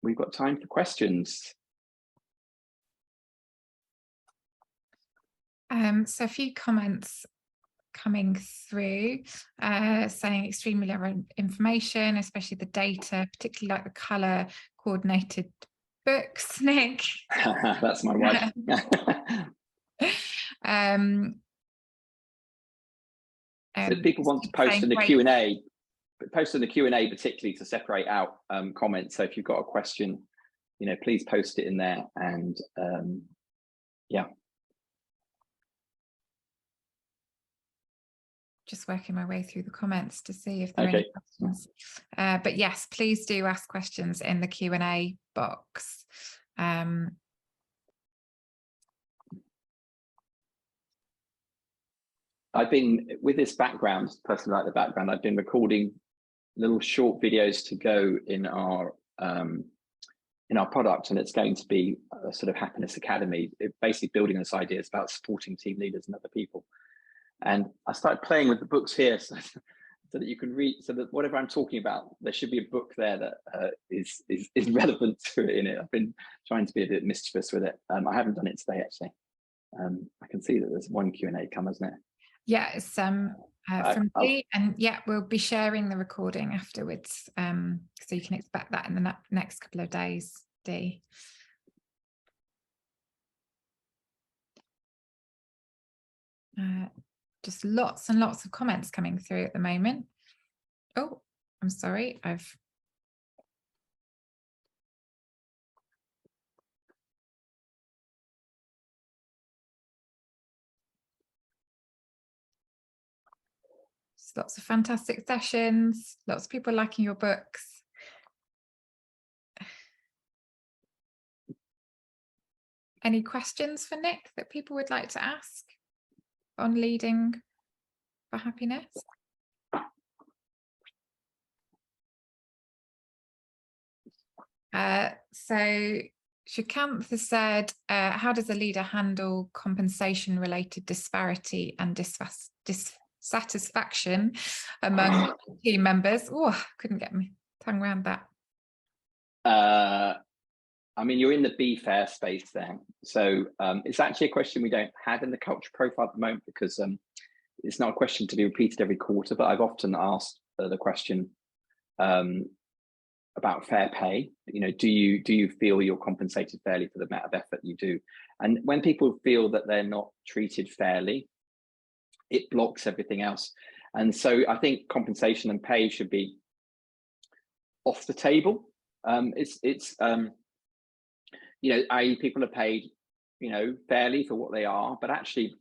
Speaker 2: we've got time for questions.
Speaker 1: So a few comments coming through saying extremely relevant information, especially the data, particularly like the colour coordinated books, Nick.
Speaker 2: That's my wife. So people want to post in the Q&A, particularly to separate out comments. So if you've got a question, please post it in there, and yeah.
Speaker 1: Just working my way through the comments to see if there are any questions. But yes, please do ask questions in the Q&A box.
Speaker 2: I've been, with this background, personally like the background, I've been recording little short videos to go in our product, and it's going to be a sort of happiness academy, basically building this ideas about supporting team leaders and other people. And I started playing with the books here so that you can read, so that whatever I'm talking about, there should be a book there that is relevant to it in it. I've been trying to be a bit mischievous with it. I haven't done it today, actually. I can see that there's one Q&A come, isn't it?
Speaker 1: Yeah, it's from Dee, and yeah, we'll be sharing the recording afterwards. So you can expect that in the next couple of days, Dee. Just lots and lots of comments coming through at the moment. Oh, I'm sorry, lots of fantastic sessions, lots of people liking your books. Any questions for Nick that people would like to ask on leading for happiness? So Shukanth has said, how does a leader handle compensation related disparity and dissatisfaction among team members? Oh, couldn't get my tongue around that.
Speaker 2: I mean, you're in the be fair space there. So it's actually a question we don't have in the culture profile at the moment, because it's not a question to be repeated every quarter, but I've often asked the question about fair pay. Do you feel you're compensated fairly for the amount of effort you do? And when people feel that they're not treated fairly, it blocks everything else. And so I think compensation and pay should be off the table. I.e. people are paid, fairly for what they are, but actually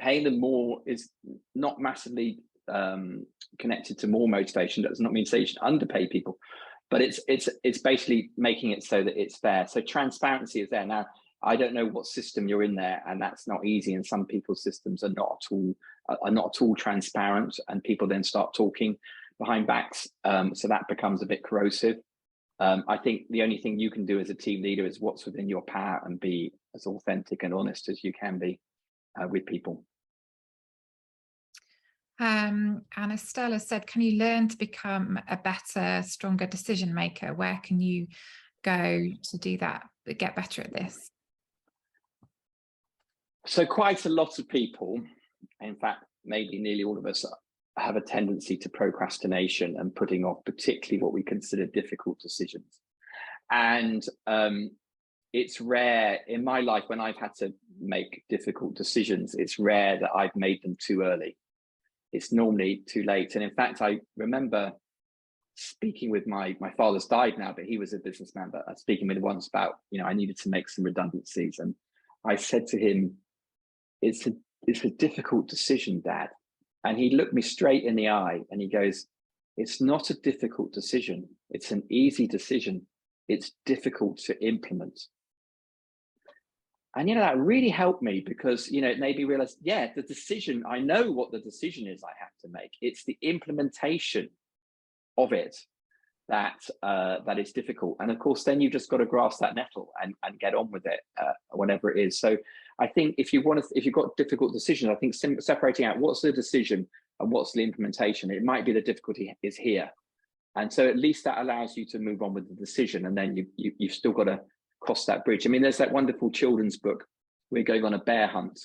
Speaker 2: paying them more is not massively connected to more motivation. That does not mean to say you should underpay people, but it's basically making it so that it's fair. So transparency is there. Now, I don't know what system you're in there, and that's not easy. And some people's systems are not at all transparent, and people then start talking behind backs. So that becomes a bit corrosive. I think the only thing you can do as a team leader is what's within your power and be as authentic and honest as you can be with people.
Speaker 1: And Estella said, can you learn to become a better, stronger decision maker? Where can you go to do that, get better at this?
Speaker 2: So quite a lot of people, in fact, maybe nearly all of us, have a tendency to procrastination and putting off particularly what we consider difficult decisions. And it's rare in my life when I've had to make difficult decisions, it's rare that I've made them too early. It's normally too late. And in fact, I remember speaking with my father's died now, but he was a businessman, but speaking with him once about, I needed to make some redundancies. And I said to him, it's a difficult decision, Dad. And he looked me straight in the eye and he goes, it's not a difficult decision. It's an easy decision. It's difficult to implement. And, that really helped me because, it made me realize, yeah, the decision, I know what the decision is I have to make. It's the implementation of it that is difficult. And of course, then you've just got to grasp that nettle and get on with it, whatever it is. So I think if you've got difficult decisions, I think separating out what's the decision and what's the implementation, it might be the difficulty is here. And so at least that allows you to move on with the decision. And then you've still got to cross that bridge. I mean, there's that wonderful children's book, We're Going on a Bear Hunt.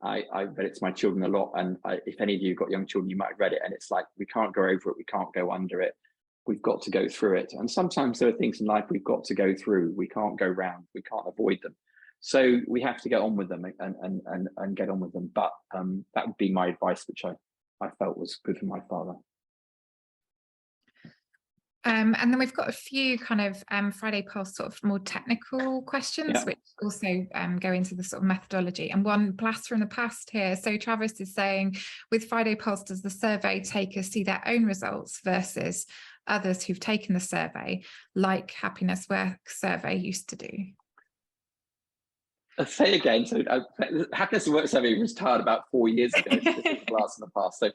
Speaker 2: I read it to my children a lot. And if any of you have got young children, you might have read it. And it's like, we can't go over it. We can't go under it. We've got to go through it. And sometimes there are things in life we've got to go through. We can't go round. We can't avoid them. So we have to get on with them and get on with them. But that would be my advice, which I felt was good for my father.
Speaker 1: And then we've got a few kind of Friday Pulse sort of more technical questions, which also go into the sort of methodology. And one blast from the past here. So Travis is saying, with Friday Pulse, does the survey takers see their own results versus others who've taken the survey, like Happiness Work survey used to do?
Speaker 2: I'll say again, so Happiness and Work survey was started about 4 years ago. Blast in the past. So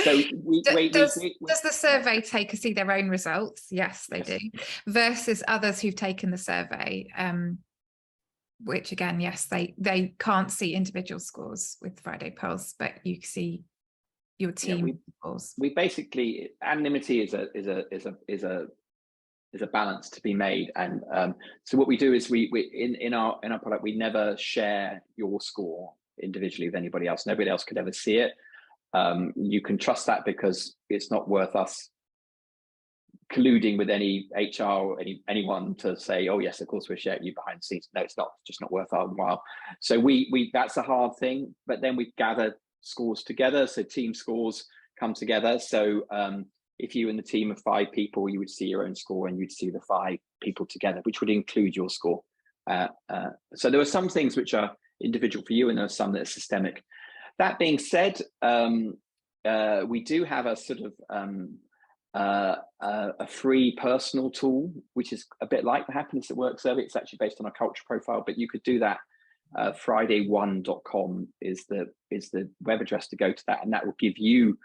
Speaker 2: does
Speaker 1: the survey taker see their own results? Yes, they do. Versus others who've taken the survey, which again, yes, they can't see individual scores with Friday Pulse, but you see your team scores.
Speaker 2: We basically, anonymity is a balance to be made, and so what we do is we in our product we never share your score individually with anybody else. Nobody else could ever see it. You can trust that because it's not worth us colluding with any HR or anyone to say, oh yes, of course we're sharing you behind the scenes. No, it's not, just not worth our while. So we that's a hard thing, but then we gather scores together, so team scores come together. So if you and the team of 5 people, you would see your own score and you'd see the 5 people together, which would include your score. So there are some things which are individual for you and there are some that are systemic. That being said, we do have a sort of a free personal tool, which is a bit like the Happiness at Work survey. It's actually based on a culture profile, but you could do that. Friday1.com is the web address to go to that, and that will give you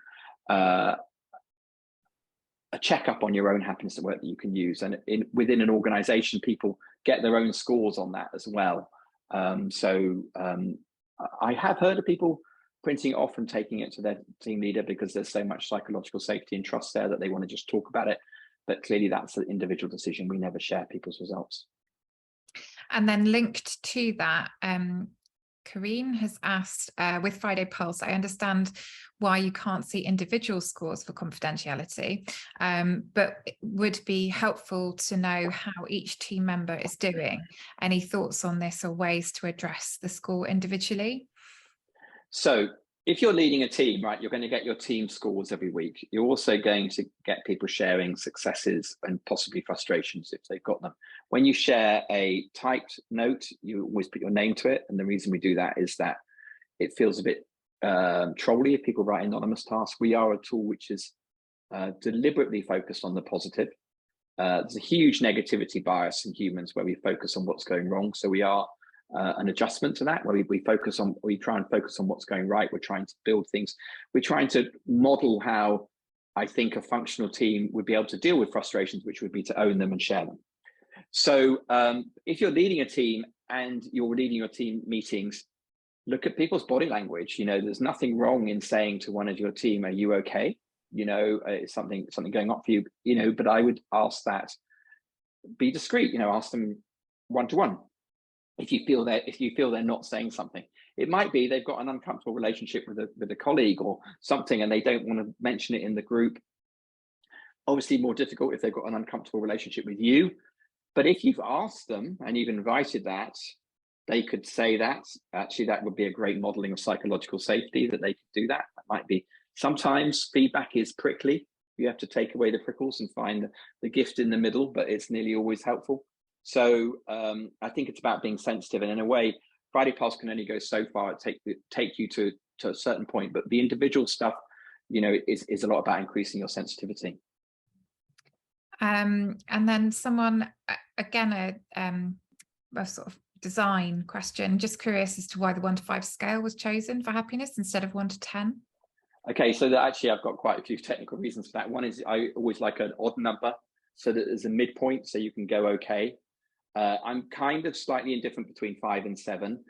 Speaker 2: a checkup on your own happiness at work that you can use. And within an organization, people get their own scores on that as well. I have heard of people printing it off and taking it to their team leader because there's so much psychological safety and trust there that they want to just talk about it. But clearly that's an individual decision. We never share people's results.
Speaker 1: And then linked to that, Karine has asked, with Friday Pulse, I understand why you can't see individual scores for confidentiality, but it would be helpful to know how each team member is doing. Any thoughts on this or ways to address the score individually?
Speaker 2: So if you're leading a team, right, you're going to get your team scores every week. You're also going to get people sharing successes and possibly frustrations if they've got them. When you share a typed note, you always put your name to it. And the reason we do that is that it feels a bit trolly if people write anonymous tasks. We are a tool which is deliberately focused on the positive. There's a huge negativity bias in humans where we focus on what's going wrong. So we are an adjustment to that, where we try and focus on what's going right. We're trying to build things. We're trying to model how I think a functional team would be able to deal with frustrations, which would be to own them and share them. So if you're leading a team and you're leading your team meetings, look at people's body language. There's nothing wrong in saying to one of your team, "Are you okay?" Is something going on for you? But I would ask that, be discreet. Ask them one-to-one. If you feel they're not saying something, it might be they've got an uncomfortable relationship with a colleague or something, and they don't want to mention it in the group. Obviously, more difficult if they've got an uncomfortable relationship with you. But if you've asked them and you've invited that, they could say that. Actually, that would be a great modeling of psychological safety, that they could do that. That might be. Sometimes feedback is prickly. You have to take away the prickles and find the gift in the middle, but it's nearly always helpful. So I think it's about being sensitive, and in a way, Friday Pulse can only go so far. Take you to a certain point, but the individual stuff, is a lot about increasing your sensitivity.
Speaker 1: And then someone, again, a sort of design question, just curious as to why the 1 to 5 scale was chosen for happiness instead of 1 to 10.
Speaker 2: Okay, so actually I've got quite a few technical reasons for that. One is I always like an odd number so that there's a midpoint, so you can go okay. I'm kind of slightly indifferent between 5 and 7.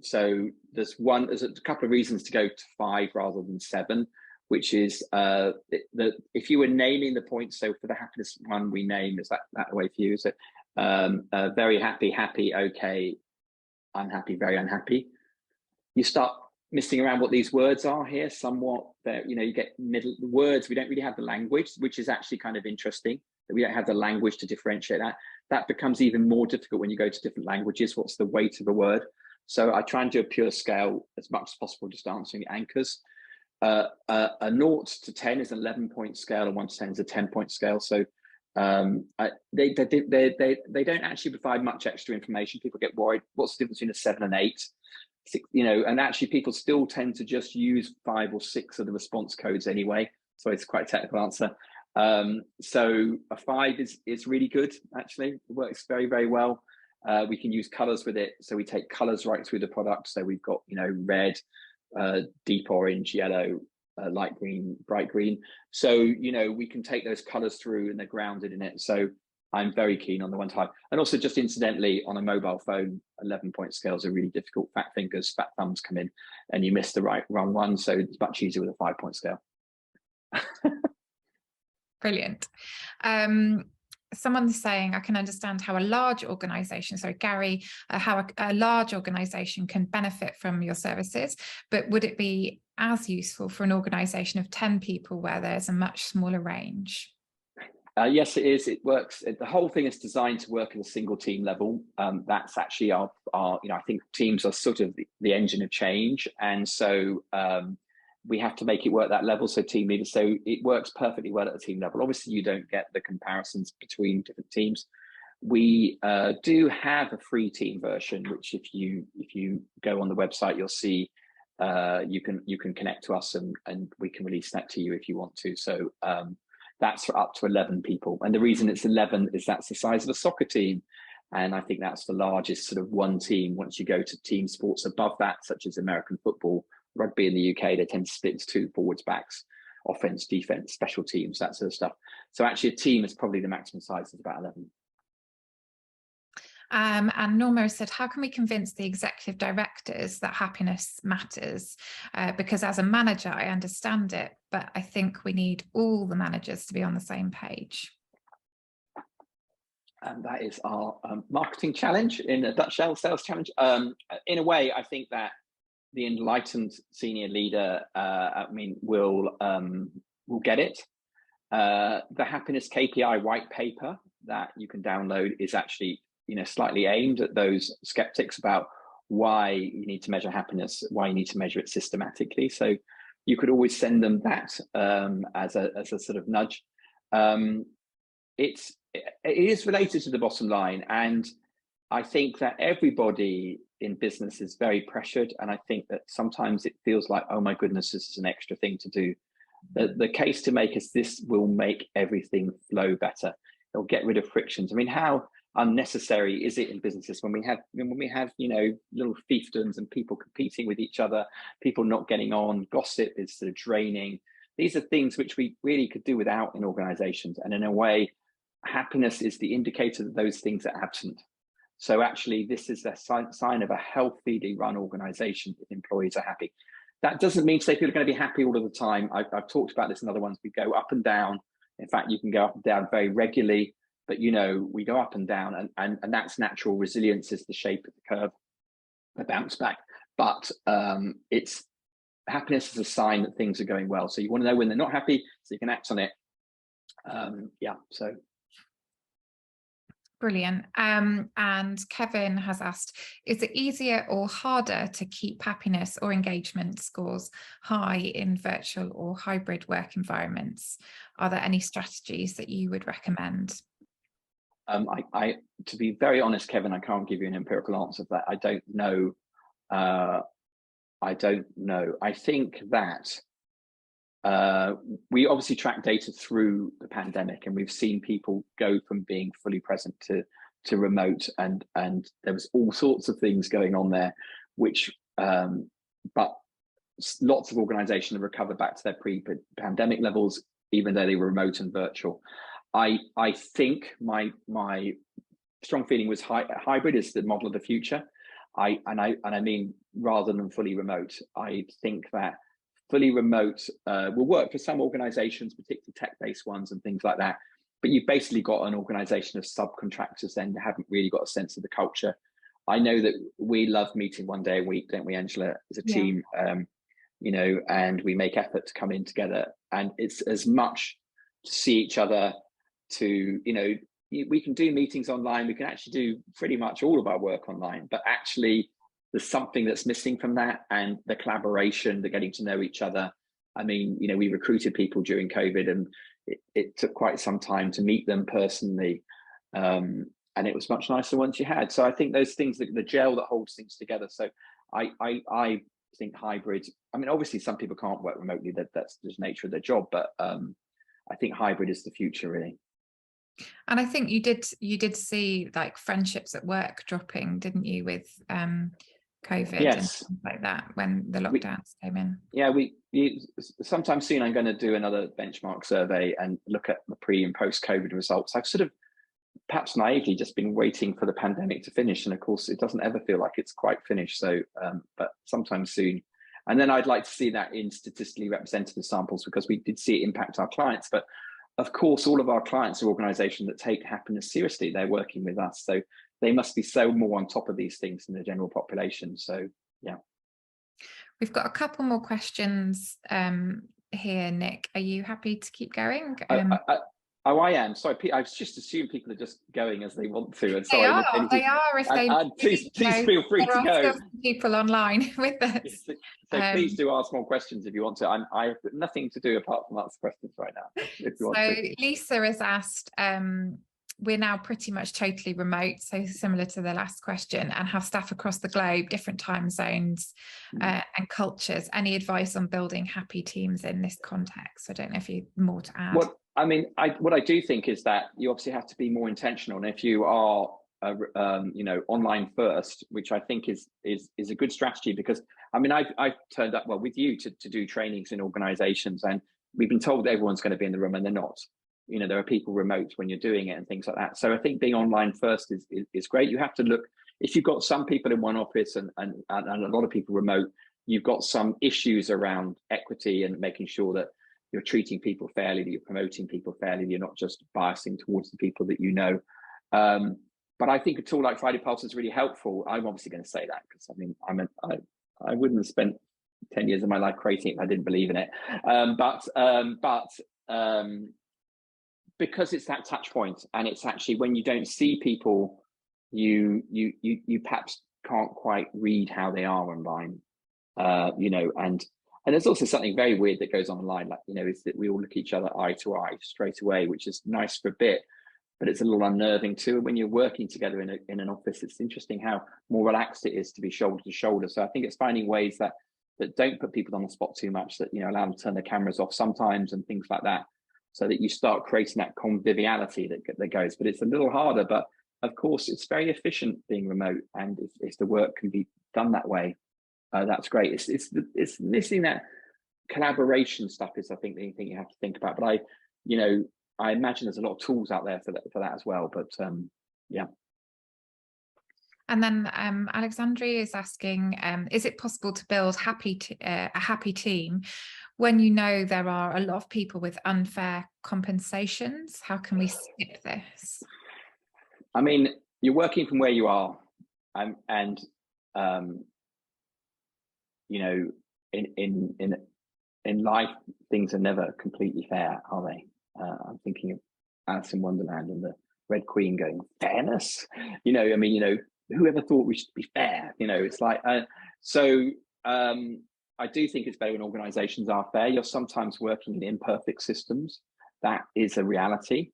Speaker 2: So there's a couple of reasons to go to 5 rather than 7, which is that if you were naming the points, so for the happiness one we name, is that the way for you? Is it very happy, happy, okay, unhappy, very unhappy? You start messing around what these words are here somewhat. You get middle words. We don't really have the language, which is actually kind of interesting, that we don't have the language to differentiate that. That becomes even more difficult when you go to different languages. What's the weight of a word? So I try and do a pure scale as much as possible, just answering the anchors. A 0 to 10 is an 11-point scale, and 1 to 10 is a 10-point scale. So they don't actually provide much extra information. People get worried. What's the difference between a 7 and 8? And actually people still tend to just use 5 or 6 of the response codes anyway. So it's quite a technical answer. So a 5 is really good. Actually, it works very, very well. We can use colors with it. So we take colors right through the product. So we've got, red, deep orange, yellow, light green, bright green. So, we can take those colors through and they're grounded in it. So I'm very keen on the 1 to 5. And also, just incidentally, on a mobile phone, 11-point scales are really difficult. Fat fingers, fat thumbs come in and you miss the wrong one. So it's much easier with a 5-point scale.
Speaker 1: Brilliant. Someone's saying, I can understand how a large organization, so Gary, how a large organization can benefit from your services, but would it be as useful for an organization of 10 people where there's a much smaller range?
Speaker 2: Yes, it is. It works. The whole thing is designed to work at a single team level. That's actually our I think teams are sort of the engine of change. And so we have to make it work that level. So team leaders, so it works perfectly well at a team level. Obviously, you don't get the comparisons between different teams. We do have a free team version, which if you go on the website, you'll see you can connect to us and we can release that to you if you want to. So that's for up to 11 people. And the reason it's 11 is that's the size of a soccer team. And I think that's the largest sort of one team. Once you go to team sports above that, such as American football, rugby in the UK, they tend to split into 2 forwards, backs, offense, defense, special teams, that sort of stuff. So actually a team is probably the maximum size is about 11.
Speaker 1: And Norma said, how can we convince the executive directors that happiness matters? Because as a manager, I understand it, but I think we need all the managers to be on the same page.
Speaker 2: And that is our marketing challenge in a nutshell, sales challenge. In a way, I think that the enlightened senior leader, will get it. The happiness KPI white paper that you can download is actually slightly aimed at those skeptics about why you need to measure happiness, why you need to measure it systematically. So you could always send them that as a sort of nudge. It is related to the bottom line, and I think that everybody in business is very pressured, and I think that sometimes it feels like, oh my goodness, this is an extra thing to do. The case to make is this will make everything flow better. It'll get rid of frictions. I mean, how unnecessary is it in businesses when we have little fiefdoms and people competing with each other, people not getting on, gossip is sort of draining. These are things which we really could do without in organizations, and in a way happiness is the indicator that those things are absent. So actually, this is a sign of a healthily run organization if employees are happy. That doesn't mean to say people are going to be happy all of the time. I've talked about this in other ones. We go up and down. In fact, you can go up and down very regularly, but we go up and down, and that's natural. Resilience is the shape of the curve, a bounce back. But it's happiness is a sign that things are going well. So you want to know when they're not happy, so you can act on it. So.
Speaker 1: Brilliant. And Kevin has asked, is it easier or harder to keep happiness or engagement scores high in virtual or hybrid work environments? Are there any strategies that you would recommend?
Speaker 2: To be very honest, Kevin, I can't give you an empirical answer for that. I don't know. I think that we obviously track data through the pandemic, and we've seen people go from being fully present to remote, and there was all sorts of things going on there, which but lots of organizations have recovered back to their pre-pandemic levels, even though they were remote and virtual. I think my strong feeling was hybrid is the model of the future. I mean, rather than fully remote, I think that fully remote will work for some organizations, particularly tech-based ones and things like that. But you've basically got an organization of subcontractors then that haven't really got a sense of the culture. I know that we love meeting one day a week, don't we, Angela, as a team, and we make effort to come in together. And it's as much to see each other, to, we can do meetings online. We can actually do pretty much all of our work online, but actually there's something that's missing from that, and the collaboration, the getting to know each other. I mean, we recruited people during COVID, and it took quite some time to meet them personally. And it was much nicer once you had. So I think those things, the gel that holds things together. So I think hybrid, I mean, obviously some people can't work remotely, that's just the nature of their job, but I think hybrid is the future, really.
Speaker 1: And I think you did see like friendships at work dropping, didn't you, with COVID,
Speaker 2: yes,
Speaker 1: and things like that when the lockdowns came in?
Speaker 2: Yeah, sometime soon I'm going to do another benchmark survey and look at the pre and post COVID results. I've sort of perhaps naively just been waiting for the pandemic to finish, and of course it doesn't ever feel like it's quite finished. So, but sometime soon. And then I'd like to see that in statistically representative samples, because we did see it impact our clients. But of course, all of our clients are organizations that take happiness seriously. They're working with us, so they must be so more on top of these things than the general population. So, yeah.
Speaker 1: We've got a couple more questions here, Nick. Are you happy to keep going?
Speaker 2: I am. Sorry, I just assume people are just going as they want to. And so
Speaker 1: they are. If they
Speaker 2: please feel free to go.
Speaker 1: There are still people online with us.
Speaker 2: So please do ask more questions if you want to. I have nothing to do apart from answer questions right now. If you want to.
Speaker 1: Lisa has asked, we're now pretty much totally remote, so similar to the last question, and have staff across the globe, different time zones and cultures. Any advice on building happy teams in this context? I don't know if you have more to add.
Speaker 2: What I do think is that you obviously have to be more intentional, and if you are online first, which I think is a good strategy, because I mean I've turned up with you to do trainings in organizations, and we've been told that everyone's going to be in the room, and they're not. There are people remote when you're doing it and things like that. So I think being online first is great. You have to look, if you've got some people in one office and a lot of people remote, you've got some issues around equity and making sure that you're treating people fairly, that you're promoting people fairly, that you're not just biasing towards the people that you know. But I think a tool like Friday Pulse is really helpful. I'm obviously going to say that because I mean, I wouldn't have spent 10 years of my life creating it if I didn't believe in it. But because it's that touch point, and it's actually when you don't see people, you perhaps can't quite read how they are online, and there's also something very weird that goes on online, like, is that we all look at each other eye to eye straight away, which is nice for a bit, but it's a little unnerving too. When you're working together in an office, it's interesting how more relaxed it is to be shoulder to shoulder. So I think it's finding ways that don't put people on the spot too much, that allow them to turn their cameras off sometimes and things like that, so that you start creating that conviviality that goes. But it's a little harder, but of course it's very efficient being remote, and if the work can be done that way, that's great. It's missing that collaboration stuff is, I think, the thing you have to think about. But I imagine there's a lot of tools out there for that as well. But yeah.
Speaker 1: And then Alexandria is asking, is it possible to build a happy team when you know there are a lot of people with unfair compensations? How can we skip this?
Speaker 2: I mean, you're working from where you are, and you know, in life, things are never completely fair, are they? I'm thinking of Alice in Wonderland and the Red Queen going, fairness? You know, I mean, you know, whoever thought we should be fair? You know, it's like, I do think it's better when organizations are fair. You're sometimes working in imperfect systems. That is a reality.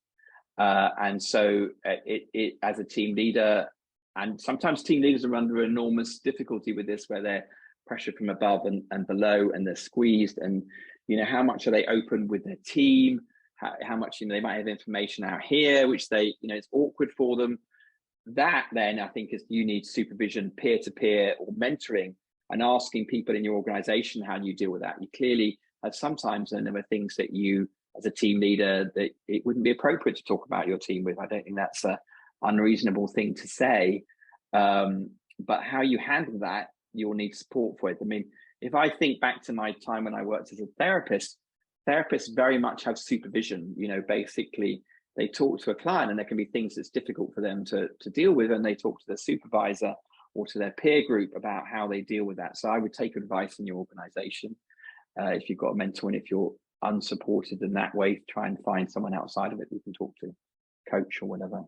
Speaker 2: And so it as a team leader, and sometimes team leaders are under enormous difficulty with this, where they're pressure from above and below, and they're squeezed, and you know, how much are they open with their team, how much, you know, they might have information out here which they, you know, it's awkward for them. That then I think is, you need supervision, peer-to-peer or mentoring, and asking people in your organization, how do you deal with that? You clearly have sometimes, and there are things that you as a team leader that it wouldn't be appropriate to talk about your team with. I don't think that's a unreasonable thing to say, but how you handle that, you'll need support for it. I mean, if I think back to my time when I worked as a therapist, therapists very much have supervision. You know, basically they talk to a client and there can be things that's difficult for them to deal with, and they talk to their supervisor or to their peer group about how they deal with that. So I would take advice in your organization. If you've got a mentor, and if you're unsupported in that way, try and find someone outside of it you can talk to, coach or whatever.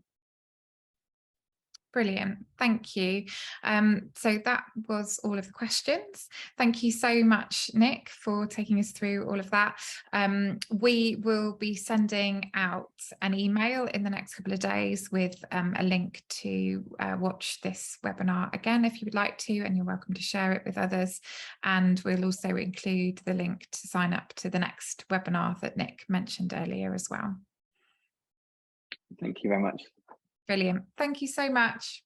Speaker 1: Brilliant. Thank you. So that was all of the questions. Thank you so much, Nic, for taking us through all of that. We will be sending out an email in the next couple of days with a link to watch this webinar again if you would like to, and you're welcome to share it with others. And we'll also include the link to sign up to the next webinar that Nic mentioned earlier as well.
Speaker 2: Thank you very much.
Speaker 1: Brilliant. Thank you so much.